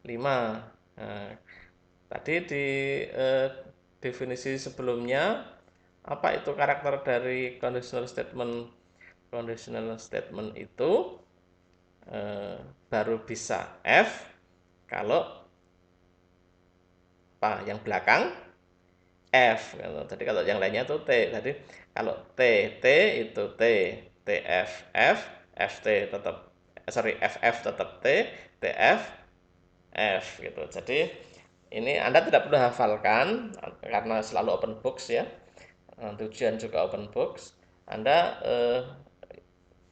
5. Nah, tadi di definisi sebelumnya apa itu karakter dari conditional statement? Conditional statement itu baru bisa F kalau apa yang belakang F. Jadi kalau yang lainnya itu T. Jadi kalau T, T itu T, TF, F, FT tetap, FF tetap T, TF, F gitu. Jadi ini Anda tidak perlu hafalkan karena selalu open box ya. Tujuan juga open box. Anda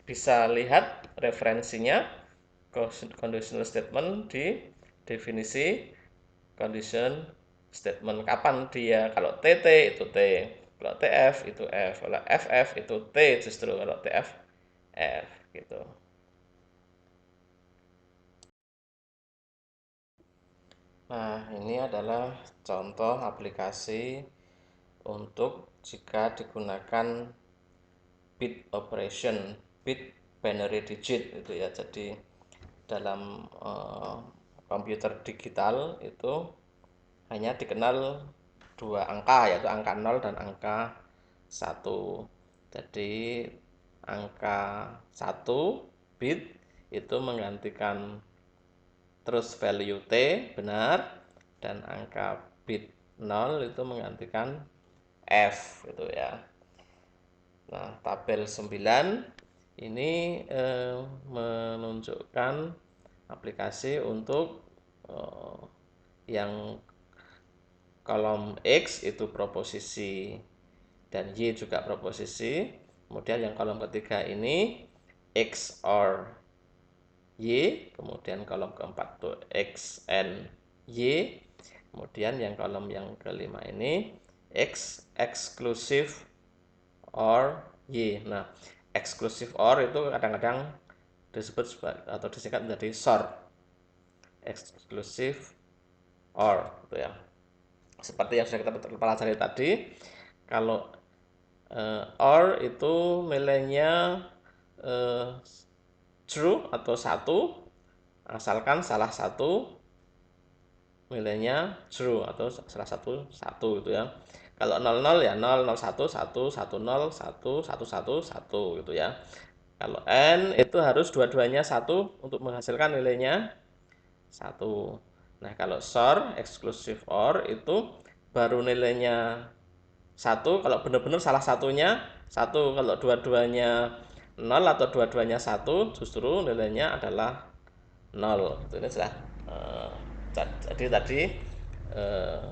bisa lihat referensinya conditional statement di definisi condition statement. Kapan dia, kalau TT itu T, kalau TF itu F, kalau FF itu T justru, kalau TF F gitu. Nah, ini adalah contoh aplikasi untuk jika digunakan bit operation, bit binary digit itu ya. Jadi dalam komputer digital itu hanya dikenal dua angka, yaitu angka 0 dan angka 1. Jadi angka 1 bit itu menggantikan terus value T benar, dan angka bit 0 itu menggantikan F gitu ya. Nah, tabel 9 ini menunjukkan aplikasi untuk yang kolom X itu proposisi dan Y juga proposisi. Kemudian yang kolom ketiga ini X or Y, kemudian kolom keempat itu X and Y, kemudian yang kolom yang kelima ini X exclusive or Y. Nah, exclusive or itu kadang-kadang disebut atau disingkat menjadi SOR, exclusive or gitu ya. Seperti yang sudah kita pelajari tadi, kalau or itu nilainya true atau satu, asalkan salah satu nilainya true atau salah satu satu gitu ya. Kalau 00 ya 0, 01, 1, 10, 1, 11, 1 gitu ya. Kalau n itu harus dua-duanya satu untuk menghasilkan nilainya satu. Nah, kalau SOR, exclusive OR, itu baru nilainya satu kalau benar-benar salah satunya satu. Kalau dua-duanya 0 atau dua-duanya satu, justru nilainya adalah 0. Ini sudah jadi tadi eh,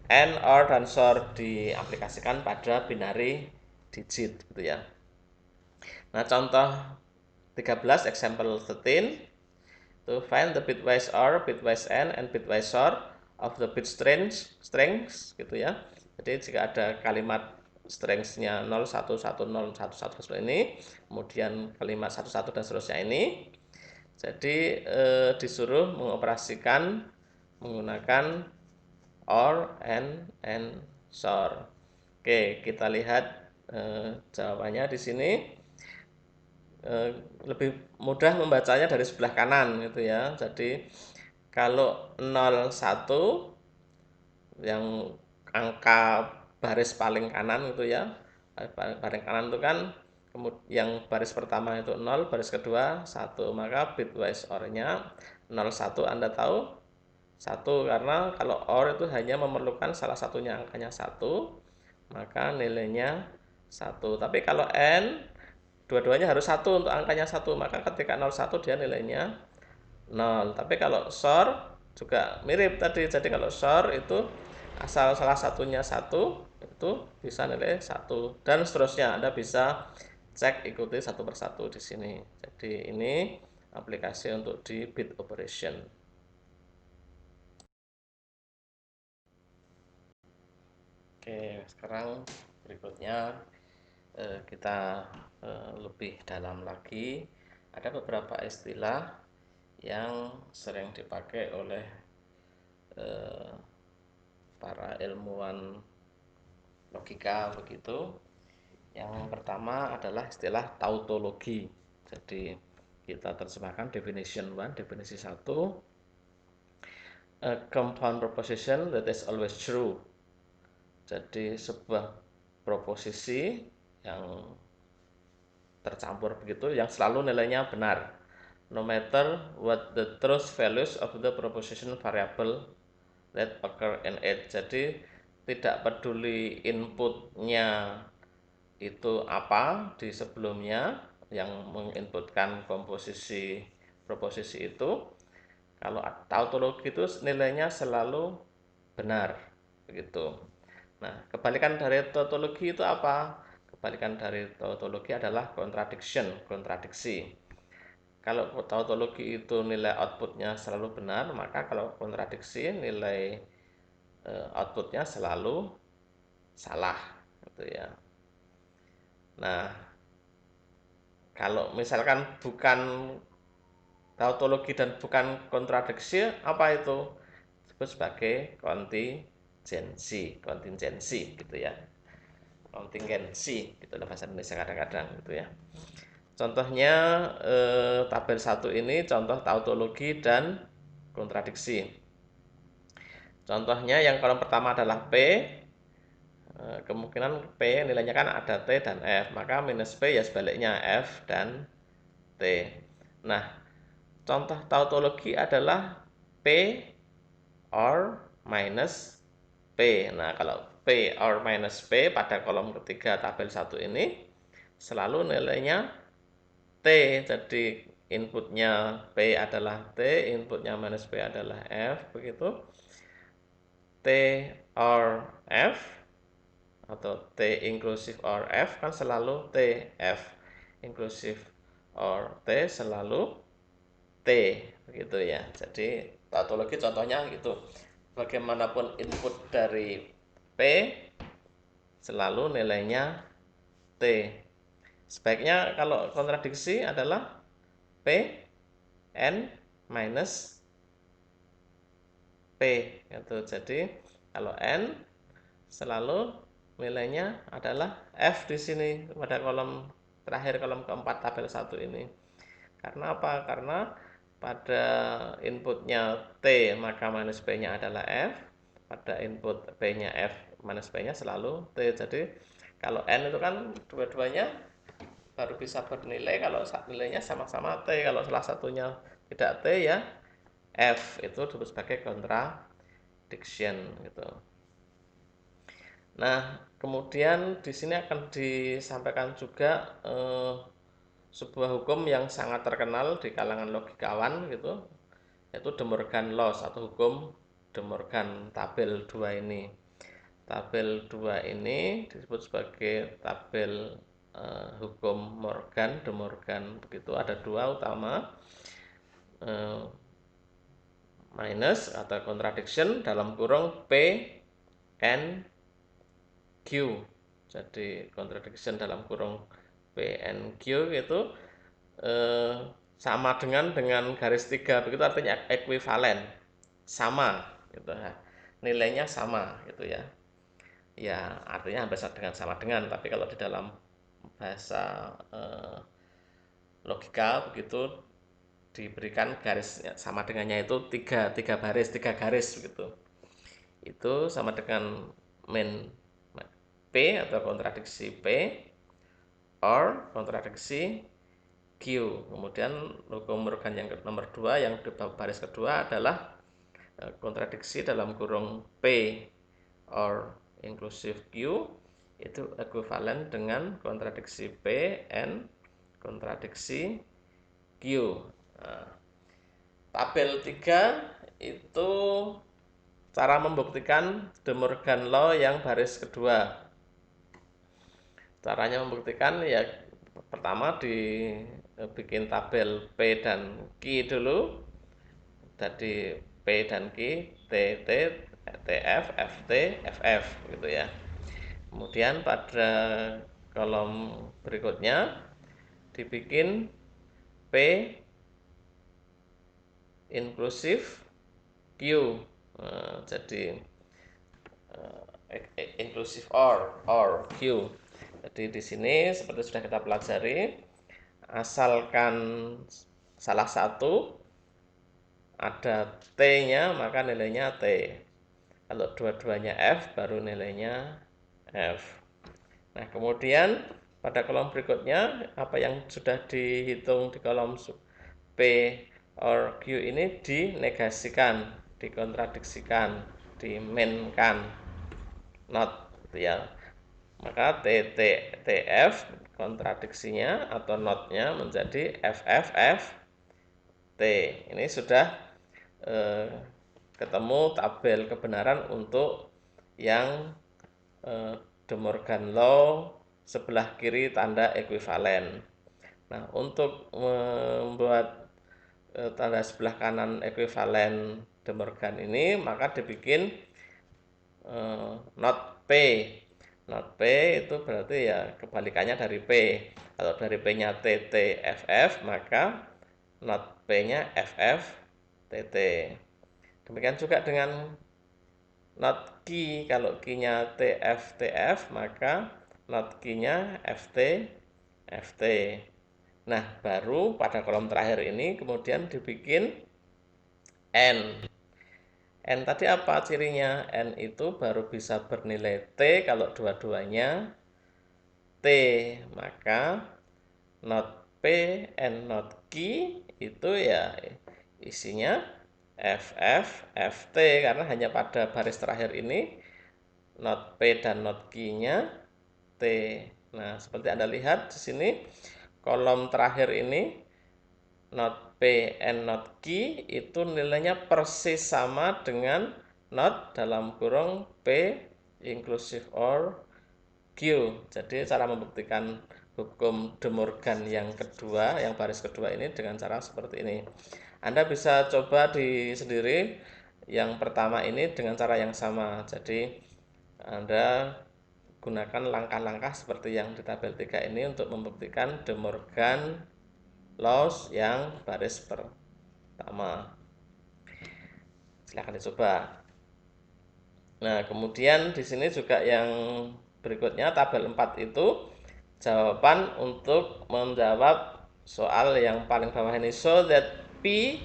AND, OR, dan SOR diaplikasikan pada binary digit gitu ya. Nah, contoh 13, example 13, to find the bitwise OR, bitwise AND, and bitwise SOR of the bit strings gitu ya. Jadi jika ada kalimat stringsnya 0, 1, 1, 0, 1, 1 seperti ini, kemudian kalimat 1, 1 dan seterusnya ini, jadi disuruh mengoperasikan menggunakan OR, and SOR. Oke, kita lihat jawabannya di sini. Lebih mudah membacanya dari sebelah kanan gitu ya. Jadi kalau 01 yang angka baris paling kanan gitu ya, baris kanan itu kan yang baris pertama itu 0, baris kedua 1, maka bitwise OR-nya 01. Anda tahu 1 karena kalau OR itu hanya memerlukan salah satunya angkanya 1, maka nilainya 1. Tapi kalau N dua-duanya harus 1 untuk angkanya 1, maka ketika 01 dia nilainya 0. Tapi kalau SOR juga mirip tadi. Jadi kalau SOR itu asal salah satunya 1 itu bisa nilai 1 dan seterusnya. Anda bisa cek ikuti satu persatu di sini. Jadi ini aplikasi untuk di bit operation. Oke, sekarang berikutnya kita lebih dalam lagi. Ada beberapa istilah yang sering dipakai oleh para ilmuwan logika begitu. Yang pertama adalah istilah tautologi. Jadi kita terjemahkan definition 1, definisi 1. A compound proposition that is always true. Jadi sebuah proposisi yang tercampur begitu yang selalu nilainya benar, no matter what the truth values of the proposition variable that occur in it. Jadi tidak peduli inputnya itu apa di sebelumnya yang menginputkan proposisi itu, kalau tautologi itu nilainya selalu benar begitu. Nah, kebalikan dari tautologi itu apa? Kebalikan dari tautologi adalah contradiction, kontradiksi. Kalau tautologi itu nilai outputnya selalu benar, maka kalau kontradiksi nilai outputnya selalu salah gitu ya. Nah, kalau misalkan bukan tautologi dan bukan kontradiksi, apa itu? disebut sebagai kontingensi gitu ya. Kontingensi gitu lah bahasa Indonesia kadang-kadang gitu ya. Contohnya tabel 1 ini contoh tautologi dan kontradiksi. Contohnya yang kolom pertama adalah P. Kemungkinan P nilainya kan ada T dan F, maka minus P ya sebaliknya F dan T. Nah, contoh tautologi adalah P or minus P. Nah, kalau P or minus P pada kolom ketiga tabel 1 ini selalu nilainya T. Jadi inputnya P adalah T, inputnya minus P adalah F, begitu. T or F atau T inclusive or F kan selalu T, F inclusive or T selalu T, begitu ya. Jadi tautologi contohnya gitu. Bagaimanapun input dari P selalu nilainya T. Sebaiknya kalau kontradiksi adalah P N minus P gitu. Jadi kalau N selalu nilainya adalah F di sini pada kolom terakhir, kolom keempat tabel 1 ini. Karena apa? Karena pada inputnya T maka minus P-nya adalah F, pada input P-nya F minus P-nya selalu T. Jadi kalau N itu kan dua-duanya baru bisa bernilai kalau nilainya sama-sama T. Kalau salah satunya tidak T ya F, itu disebut sebagai contradiction gitu. Nah, kemudian di sini akan disampaikan juga sebuah hukum yang sangat terkenal di kalangan logikawan gitu, yaitu De Morgan Laws atau hukum De Morgan tabel 2 ini. Tabel 2 ini disebut sebagai tabel hukum Morgan, De Morgan begitu. Ada dua utama, minus atau contradiction dalam kurung P N Q. Jadi contradiction dalam kurung P N Q itu sama dengan garis 3, begitu artinya ekuivalen, sama gitu ya. Nilainya sama gitu ya. Ya, artinya hampir dengan sama dengan, tapi kalau di dalam bahasa logika begitu diberikan garis sama dengannya itu tiga garis begitu. Itu sama dengan min P atau kontradiksi P or kontradiksi Q. Kemudian hukum Morgan yang nomor 2 yang di baris kedua adalah kontradiksi dalam kurung P or inclusive Q itu ekuivalen dengan kontradiksi P and kontradiksi Q. Nah, tabel 3 itu cara membuktikan De Morgan Law yang baris kedua. Caranya membuktikan ya pertama dibikin tabel P dan Q dulu. Jadi P dan Q, TT, TF, FT, FF gitu ya. Kemudian pada kolom berikutnya dibikin P inklusif Q. Jadi inklusif or Q. Jadi di sini seperti sudah kita pelajari, asalkan salah satu ada T-nya maka nilainya T. Kalau dua-duanya F baru nilainya F. Nah, kemudian pada kolom berikutnya apa yang sudah dihitung di kolom P or Q ini dinegasikan, dikontradiksikan, dimenkan, not gitu ya. Maka TF kontradiksinya atau notnya menjadi FFFT. Ini sudah ketemu tabel kebenaran untuk yang De Morgan Law sebelah kiri tanda ekuivalen. Nah, untuk membuat tanda sebelah kanan ekuivalen De Morgan ini maka dibikin not P. Not P itu berarti ya kebalikannya dari P. Kalau dari P-nya TT FF maka not P-nya FF TT. Demikian juga dengan not key, kalau key-nya TF maka not key-nya FT. Nah, baru pada kolom terakhir ini kemudian dibikin N. N tadi apa cirinya? N itu baru bisa bernilai T kalau dua-duanya T, maka not P and not Q itu ya isinya FT, karena hanya pada baris terakhir ini not P dan not Q-nya T. Nah, seperti Anda lihat di sini kolom terakhir ini not P and not Q itu nilainya persis sama dengan not dalam kurung P inclusive or Q. Jadi cara membuktikan hukum De Morgan yang kedua, yang baris kedua ini dengan cara seperti ini. Anda bisa coba di sendiri yang pertama ini dengan cara yang sama. Jadi Anda gunakan langkah-langkah seperti yang di tabel 3 ini untuk membuktikan De Morgan laws yang baris pertama. Silahkan dicoba. Nah, kemudian di sini juga yang berikutnya tabel 4 itu jawaban untuk menjawab soal yang paling bawah ini. So that P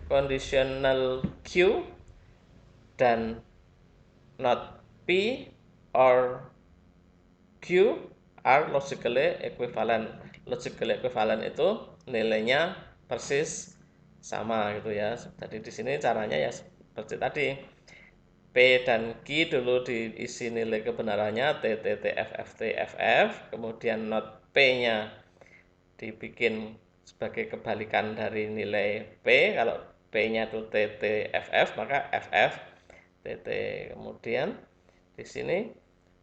conditional Q dan not P or Q are logically equivalent. Logically equivalent itu nilainya persis sama gitu ya. Jadi di sini caranya ya seperti tadi. P dan Q dulu diisi nilai kebenarannya T, T, T, F, F, T, F, F, kemudian not P-nya dibikin sebagai kebalikan dari nilai P. Kalau P-nya itu T, T, F, F, maka F, F, T, T. Kemudian di sini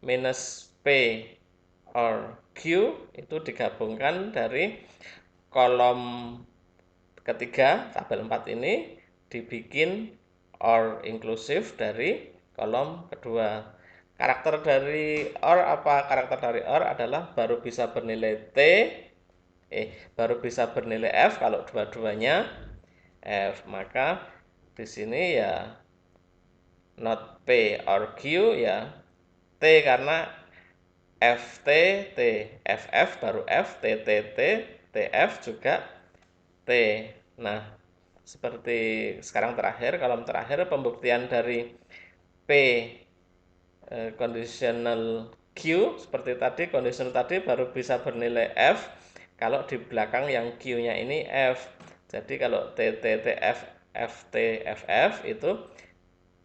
minus P or Q itu digabungkan dari kolom ketiga tabel 4 ini dibikin or inklusif dari kolom kedua. Karakter dari or apa? Karakter dari or adalah baru bisa bernilai baru bisa bernilai F kalau dua-duanya F. Maka di sini ya not P or Q ya T, karena FT T, FF baru F, TTT, TF juga T. Nah, seperti sekarang terakhir, kolom terakhir pembuktian dari P conditional Q seperti tadi, conditional tadi baru bisa bernilai F kalau di belakang yang Q-nya ini F. Jadi kalau T, T, T, F, F, T, F, F itu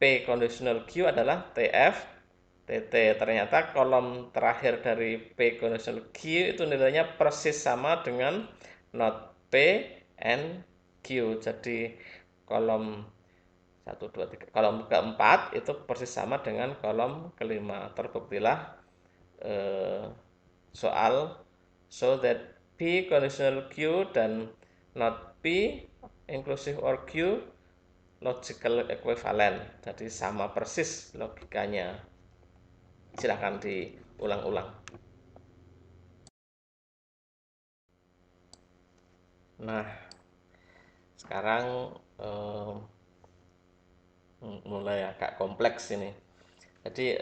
P conditional Q adalah TF, TT. Ternyata kolom terakhir dari P conditional Q itu nilainya persis sama dengan not P and Q. Jadi kolom 1, 2, 3, kolom keempat itu persis sama dengan kolom kelima. Terbuktilah soal so that P conditional Q dan not P inclusive or Q logical equivalent. Jadi sama persis logikanya. Silahkan diulang-ulang. Nah, sekarang mulai agak kompleks ini. Jadi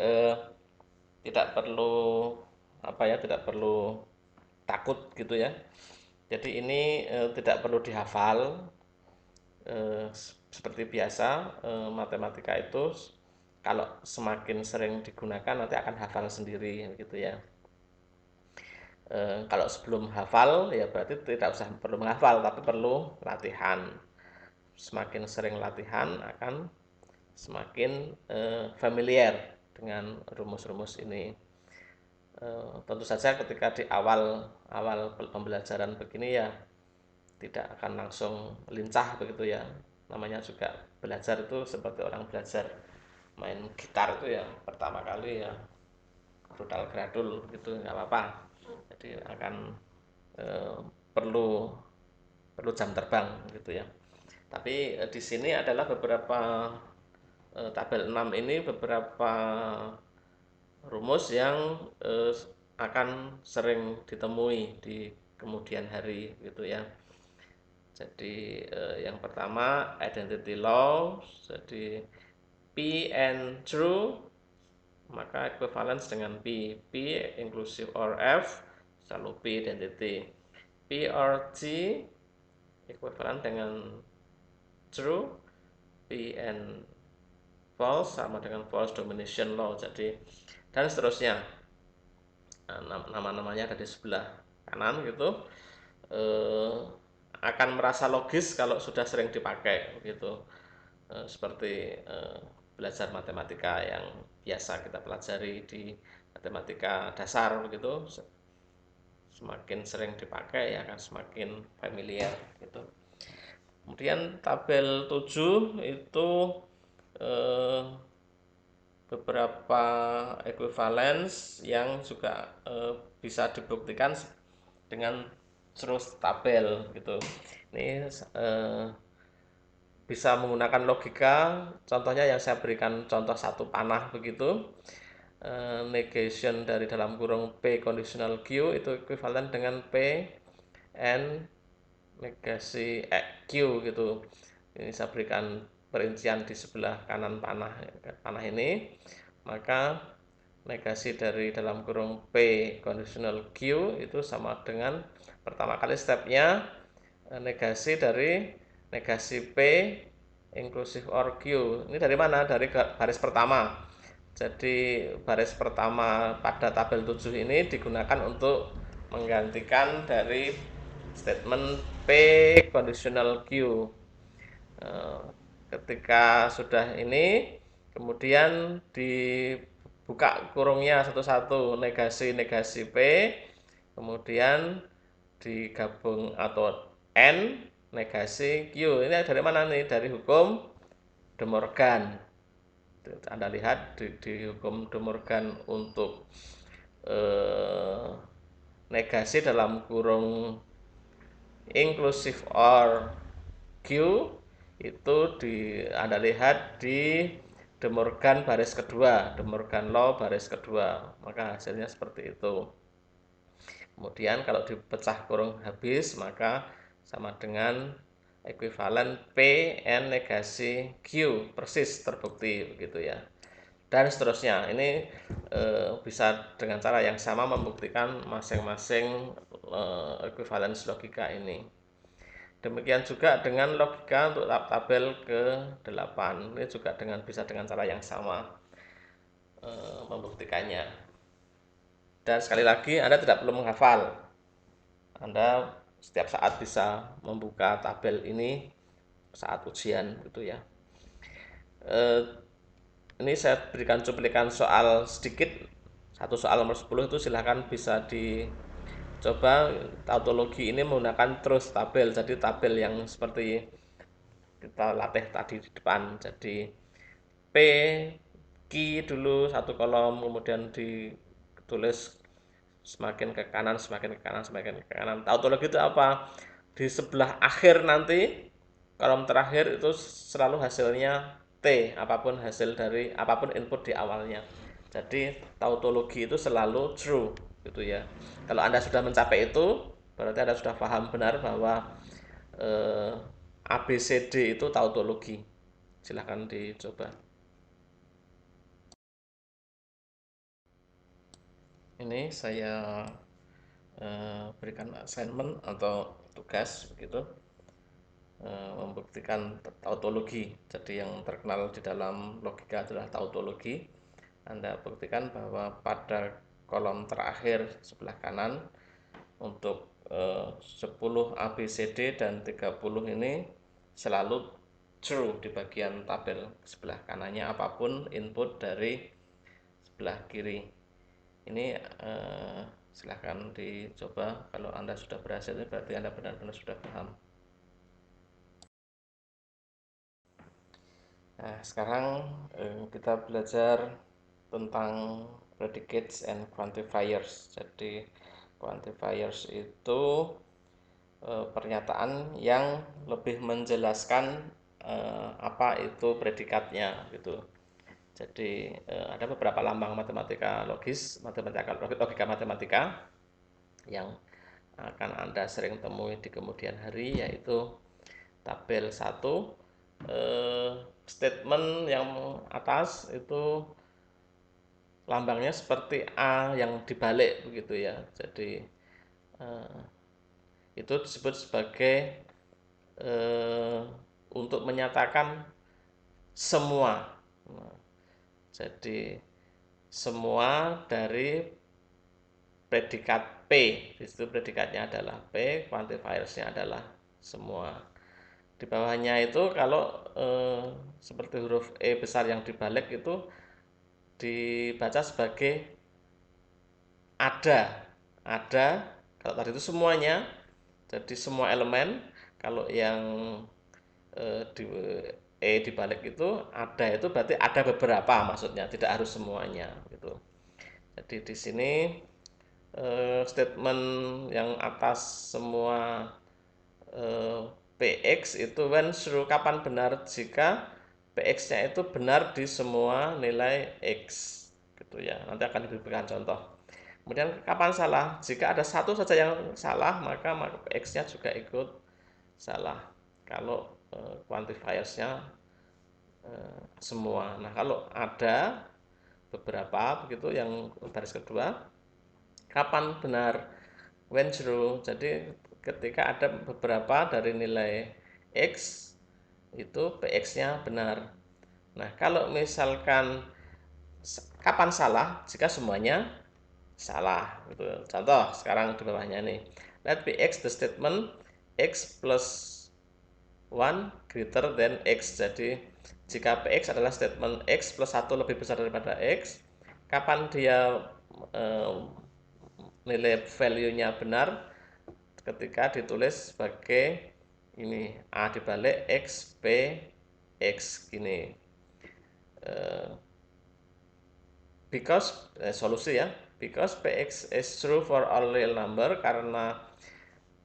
tidak perlu tidak perlu takut gitu ya. Jadi ini tidak perlu dihafal. Seperti biasa matematika itu kalau semakin sering digunakan nanti akan hafal sendiri gitu ya. Kalau sebelum hafal ya berarti tidak usah perlu menghafal, tapi perlu latihan. Semakin sering latihan akan semakin familiar dengan rumus-rumus ini. Tentu saja ketika di awal pembelajaran begini ya tidak akan langsung lincah begitu ya. Namanya juga belajar itu seperti orang belajar main gitar itu ya, pertama kali ya rudal gradul gitu nggak apa-apa. Jadi akan eh, perlu jam terbang gitu ya. Tapi di sini adalah beberapa tabel 6 ini beberapa rumus yang akan sering ditemui di kemudian hari gitu ya. Jadi yang pertama identity law, jadi P and true, maka equivalence dengan P. P inclusive or F, selalu P identity. P or T equivalent dengan true, P and false sama dengan false domination law. Jadi dan seterusnya. Nama-namanya ada di sebelah kanan gitu. Akan merasa logis kalau sudah sering dipakai gitu. Seperti belajar matematika yang biasa kita pelajari di matematika dasar begitu, semakin sering dipakai ya akan semakin familiar gitu. Kemudian tabel 7 itu eh, beberapa equivalence yang juga bisa dibuktikan dengan terus tabel gitu. Ini bisa menggunakan logika. Contohnya yang saya berikan contoh satu panah begitu. Negation dari dalam kurung P conditional Q itu ekuivalen dengan P N negasi Q gitu. Ini saya berikan perincian di sebelah kanan panah ini. Maka negasi dari dalam kurung P conditional Q itu sama dengan pertama kali stepnya negasi dari negasi P inclusive or Q. Ini dari mana? Dari baris pertama. Jadi baris pertama pada tabel 7 ini digunakan untuk menggantikan dari statement P conditional Q. Ketika sudah ini, kemudian dibuka kurungnya satu-satu, negasi-negasi P, kemudian digabung atau N negasi Q. Ini dari mana nih? Dari hukum De Morgan. Anda lihat di hukum De Morgan untuk negasi dalam kurung inclusive or Q itu Anda lihat di De Morgan baris kedua, De Morgan Law baris kedua, maka hasilnya seperti itu. Kemudian kalau dipecah kurung habis maka sama dengan ekuivalen P N negasi Q, persis terbukti begitu ya. Dan seterusnya. Ini bisa dengan cara yang sama membuktikan masing-masing equivalence logika ini. Demikian juga dengan logika untuk tabel ke-8. Ini juga bisa dengan cara yang sama membuktikannya. Dan sekali lagi Anda tidak perlu menghafal. Anda setiap saat bisa membuka tabel ini saat ujian gitu ya. Ini saya berikan cuplikan soal sedikit. Satu soal nomor 10 itu silahkan bisa dicoba. Tautologi ini menggunakan terus tabel. Jadi tabel yang seperti kita latih tadi di depan. Jadi P Q dulu satu kolom, kemudian ditulis semakin ke kanan, semakin ke kanan, semakin ke kanan. Tautologi itu apa? Di sebelah akhir nanti kolom terakhir itu selalu hasilnya T, apapun hasil dari apapun input di awalnya. Jadi tautologi itu selalu true gitu ya. Kalau Anda sudah mencapai itu, berarti Anda sudah paham benar bahwa ABCD itu tautologi. Silahkan dicoba. Ini saya berikan assignment atau tugas begitu, membuktikan tautologi. Jadi yang terkenal di dalam logika adalah tautologi. Anda buktikan bahwa pada kolom terakhir sebelah kanan untuk 10 ABCD dan 30 ini selalu true di bagian tabel sebelah kanannya apapun input dari sebelah kiri. Ini silahkan dicoba. Kalau Anda sudah berhasil berarti Anda benar-benar sudah paham. Nah, sekarang kita belajar tentang predicates and quantifiers. Jadi quantifiers itu pernyataan yang lebih menjelaskan apa itu predikatnya gitu. Jadi ada beberapa lambang matematika logis, logika matematika yang akan Anda sering temui di kemudian hari, yaitu tabel 1, statement yang atas itu lambangnya seperti A yang dibalik begitu ya. Jadi itu disebut sebagai untuk menyatakan semua. Jadi semua dari predikat P, itu predikatnya adalah P, quantifiersnya adalah semua. Di bawahnya itu kalau seperti huruf E besar yang dibalik itu dibaca sebagai ada kalau tadi itu semuanya, jadi semua elemen. Kalau yang di dibalik itu ada, itu berarti ada beberapa, maksudnya tidak harus semuanya gitu. Jadi di sini statement yang atas semua PX itu when true, kapan benar, jika PX-nya itu benar di semua nilai X gitu ya. Nanti akan diberikan contoh. Kemudian kapan salah? Jika ada satu saja yang salah, maka PX-nya juga ikut salah. Kalau quantifiersnya semua. Nah, kalau ada beberapa begitu, yang baris kedua, kapan benar? When true. Jadi ketika ada beberapa dari nilai X itu PX-nya benar. Nah, kalau misalkan kapan salah? Jika semuanya salah gitu. Contoh sekarang di bawahnya nih. Let PX the statement X plus 1 greater than X. Jadi jika PX adalah statement X plus 1 lebih besar daripada X, kapan dia nilai value-nya benar? Ketika ditulis sebagai ini A dibalik X P X gini. Because solusi ya, because Px is true for all real number, karena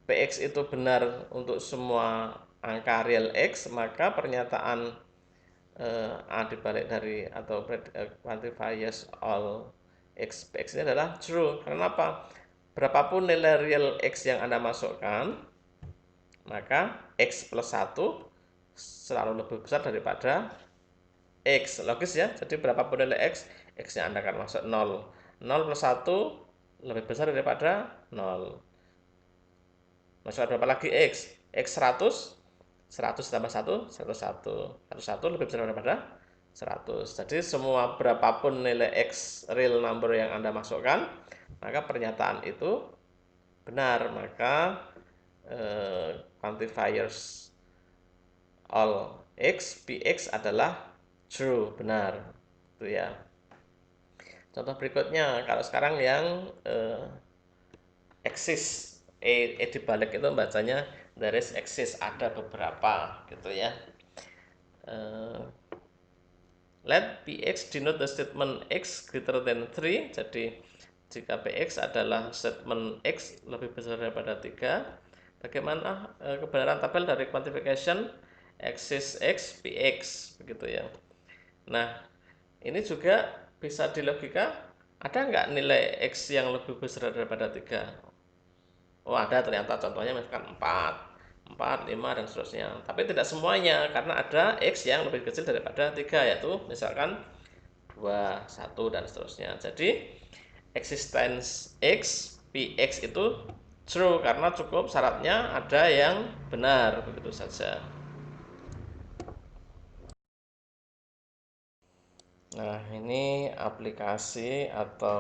Px itu benar untuk semua angka real X, maka pernyataan A dibalik dari atau quantifiers all X Px ini adalah true. Karena apa? Berapapun nilai real X yang Anda masukkan, maka X plus 1 selalu lebih besar daripada X. Logis ya, jadi berapapun nilai X, X-nya Anda akan masuk 0. 0 plus 1 lebih besar daripada 0. Masuk berapa lagi X? X 100, 100 tambah 1, 101. 101 lebih besar daripada 100. Jadi semua berapapun nilai X real number yang Anda masukkan, maka pernyataan itu benar. Maka quantifiers all X, Px adalah true, benar. Itu ya. Contoh berikutnya, kalau sekarang yang eksis, dibalik itu bacanya there is exist, ada beberapa gitu ya. Let Px denote the statement X greater than 3. Jadi jika Px adalah statement X lebih besar daripada 3, bagaimana kebenaran tabel dari quantification exist X Px begitu ya. Nah, ini juga bisa dilogika, ada nggak nilai X yang lebih besar daripada 3? Oh, ada ternyata, contohnya misalkan 4, 5, dan seterusnya. Tapi tidak semuanya, karena ada X yang lebih kecil daripada 3, yaitu misalkan 2, 1, dan seterusnya. Jadi, existence X, Px itu true, karena cukup syaratnya ada yang benar, begitu saja. Nah, ini aplikasi atau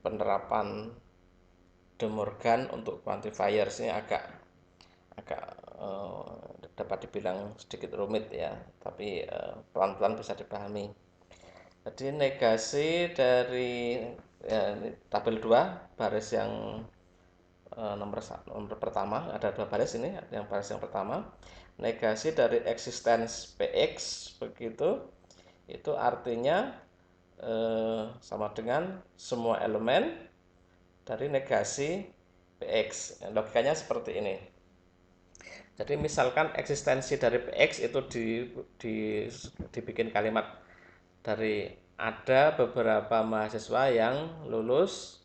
penerapan De Morgan untuk quantifiers ini agak agak dapat dibilang sedikit rumit ya, tapi pelan-pelan bisa dipahami. Jadi negasi dari tabel 2 baris yang nomor pertama, ada dua baris ini. Yang baris yang pertama, negasi dari existence Px begitu, itu artinya sama dengan semua elemen dari negasi Px. Logikanya seperti ini. Jadi misalkan eksistensi dari Px itu dibikin kalimat dari ada beberapa mahasiswa yang lulus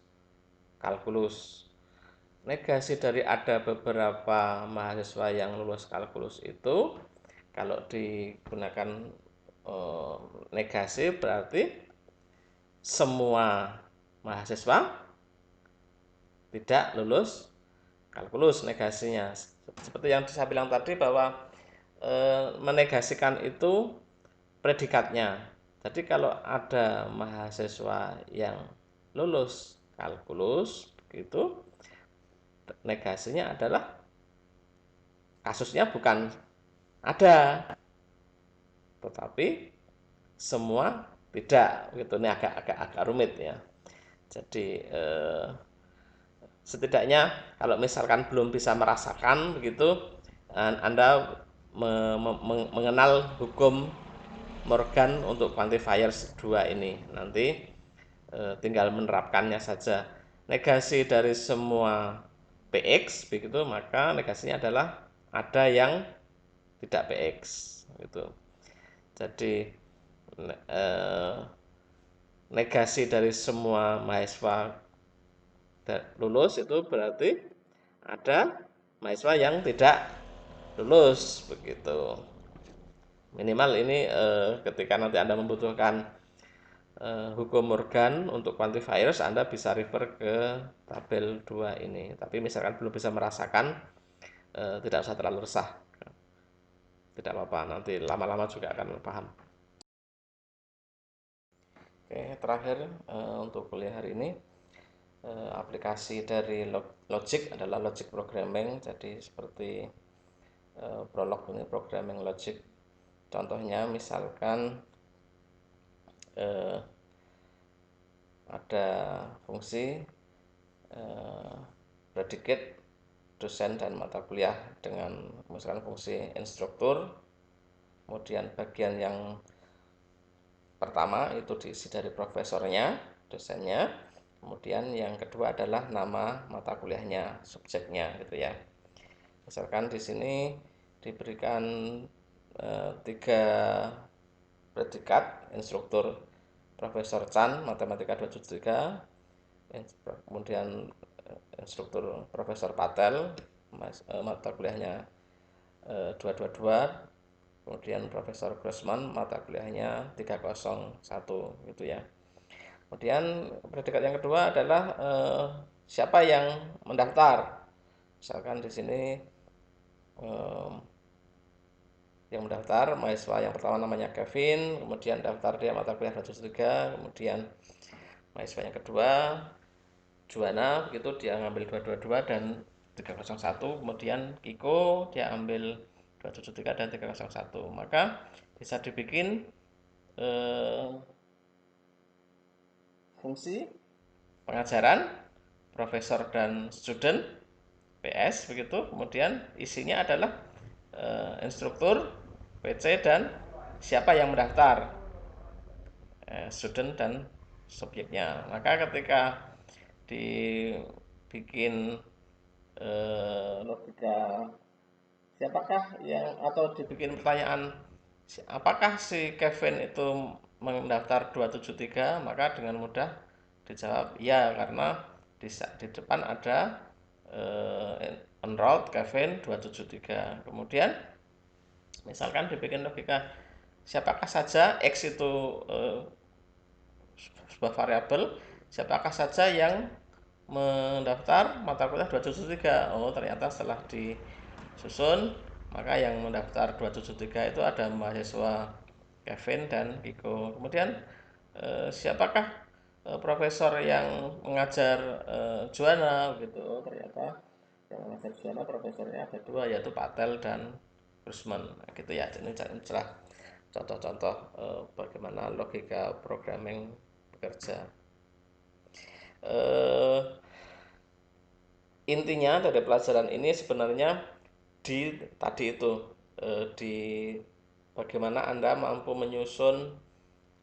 kalkulus. negasi dari ada beberapa mahasiswa yang lulus kalkulus itu, kalau digunakan eh, negasi berarti semua mahasiswa tidak lulus kalkulus negasinya. Seperti yang saya bilang tadi bahwa menegasikan itu predikatnya. Jadi kalau ada mahasiswa yang lulus kalkulus begitu, negasinya adalah kasusnya bukan ada, tetapi semua tidak. Begitu, ini agak rumit ya. Jadi setidaknya kalau misalkan belum bisa merasakan begitu, Anda mengenal hukum Morgan untuk quantifiers 2 ini. Nanti tinggal menerapkannya saja. Negasi dari semua PX begitu, maka negasinya adalah ada yang tidak PX gitu. Jadi negasi dari semua mahasiswa lulus itu berarti ada mahasiswa yang tidak lulus begitu. Minimal ini ketika nanti Anda membutuhkan hukum Morgan untuk quantifiers, Anda bisa refer ke tabel 2 ini. Tapi misalkan belum bisa merasakan, tidak usah terlalu resah. Tidak apa-apa, nanti lama-lama juga akan paham. Oke, terakhir untuk kuliah hari ini, aplikasi dari logic adalah logic programming. Jadi seperti prolog ini programming logic. Contohnya misalkan ada fungsi predicate dosen dan mata kuliah dengan misalkan fungsi instruktur. Kemudian bagian yang pertama itu diisi dari profesornya, dosennya. Kemudian yang kedua adalah nama mata kuliahnya, subjeknya gitu ya. Misalkan di sini diberikan 3 predikat: instruktur Profesor Chan Matematika 273, kemudian instruktur Profesor Patel mata kuliahnya 222, kemudian Profesor Grossman mata kuliahnya 301 gitu ya. Kemudian predikat yang kedua adalah siapa yang mendaftar. Misalkan di sini eh, yang mendaftar mahasiswa yang pertama namanya Kevin, kemudian daftar dia mata kuliah 273, kemudian mahasiswa yang kedua Juana begitu dia ngambil 222 dan 301, kemudian Kiko dia ambil 273 dan 301. Maka bisa dibikin eh, fungsi pengajaran profesor dan student PS begitu, kemudian isinya adalah instruktur PC dan siapa yang mendaftar, student dan subjeknya. Maka ketika dibikin logika siapakah yang, atau dibikin pertanyaan apakah si Kevin itu mendaftar 273, maka dengan mudah dijawab ya, karena di depan ada enrolled Kevin 273. Kemudian misalkan dibikin logika siapakah saja X itu sebuah variabel, siapakah saja yang mendaftar mata kuliah 273. Oh, ternyata setelah disusun, maka yang mendaftar 273 itu ada mahasiswa Kevin dan Kiko. Kemudian siapakah profesor yang mengajar Juana gitu. Oh, ternyata yang mengajar Juana profesornya ada 2, yaitu Patel dan Rusman gitu ya. Ini celah contoh-contoh bagaimana logika programming bekerja. eh, Intinya dari pelajaran ini sebenarnya di tadi itu, di bagaimana Anda mampu menyusun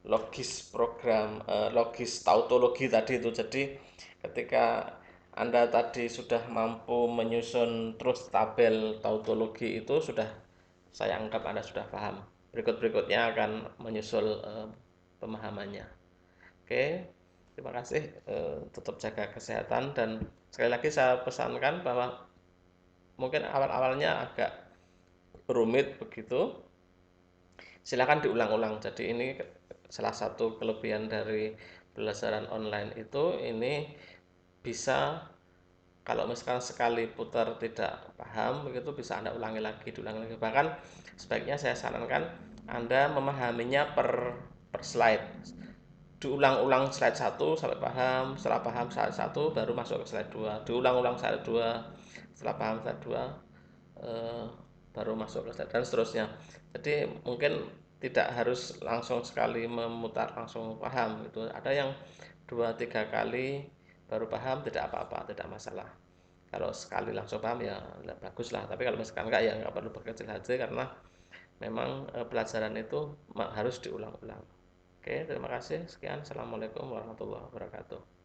logis program, logis tautologi tadi itu. Jadi ketika Anda tadi sudah mampu menyusun terus tabel tautologi itu, sudah saya anggap Anda sudah paham. Berikut-berikutnya akan menyusul pemahamannya. Oke. Terima kasih, tetap jaga kesehatan dan sekali lagi saya pesankan bahwa mungkin awal-awalnya agak rumit begitu, silakan diulang-ulang. Jadi ini salah satu kelebihan dari pelajaran online itu, ini bisa kalau misalkan sekali putar tidak paham begitu bisa Anda ulangi lagi, diulangi lagi. Bahkan sebaiknya saya sarankan Anda memahaminya per slide. Diulang-ulang slide satu sampai paham, setelah paham slide satu baru masuk ke slide 2. Diulang-ulang slide 2, setelah paham slide 2 eh, baru masuk ke slide dan seterusnya. Jadi mungkin tidak harus langsung sekali memutar langsung paham gitu. Ada yang 2-3 kali baru paham, tidak apa-apa, tidak masalah. Kalau sekali langsung paham ya bagus lah, tapi kalau misalkan enggak ya enggak perlu berkecil hati karena memang pelajaran itu harus diulang-ulang. Oke, terima kasih. Sekian. Assalamualaikum warahmatullahi wabarakatuh.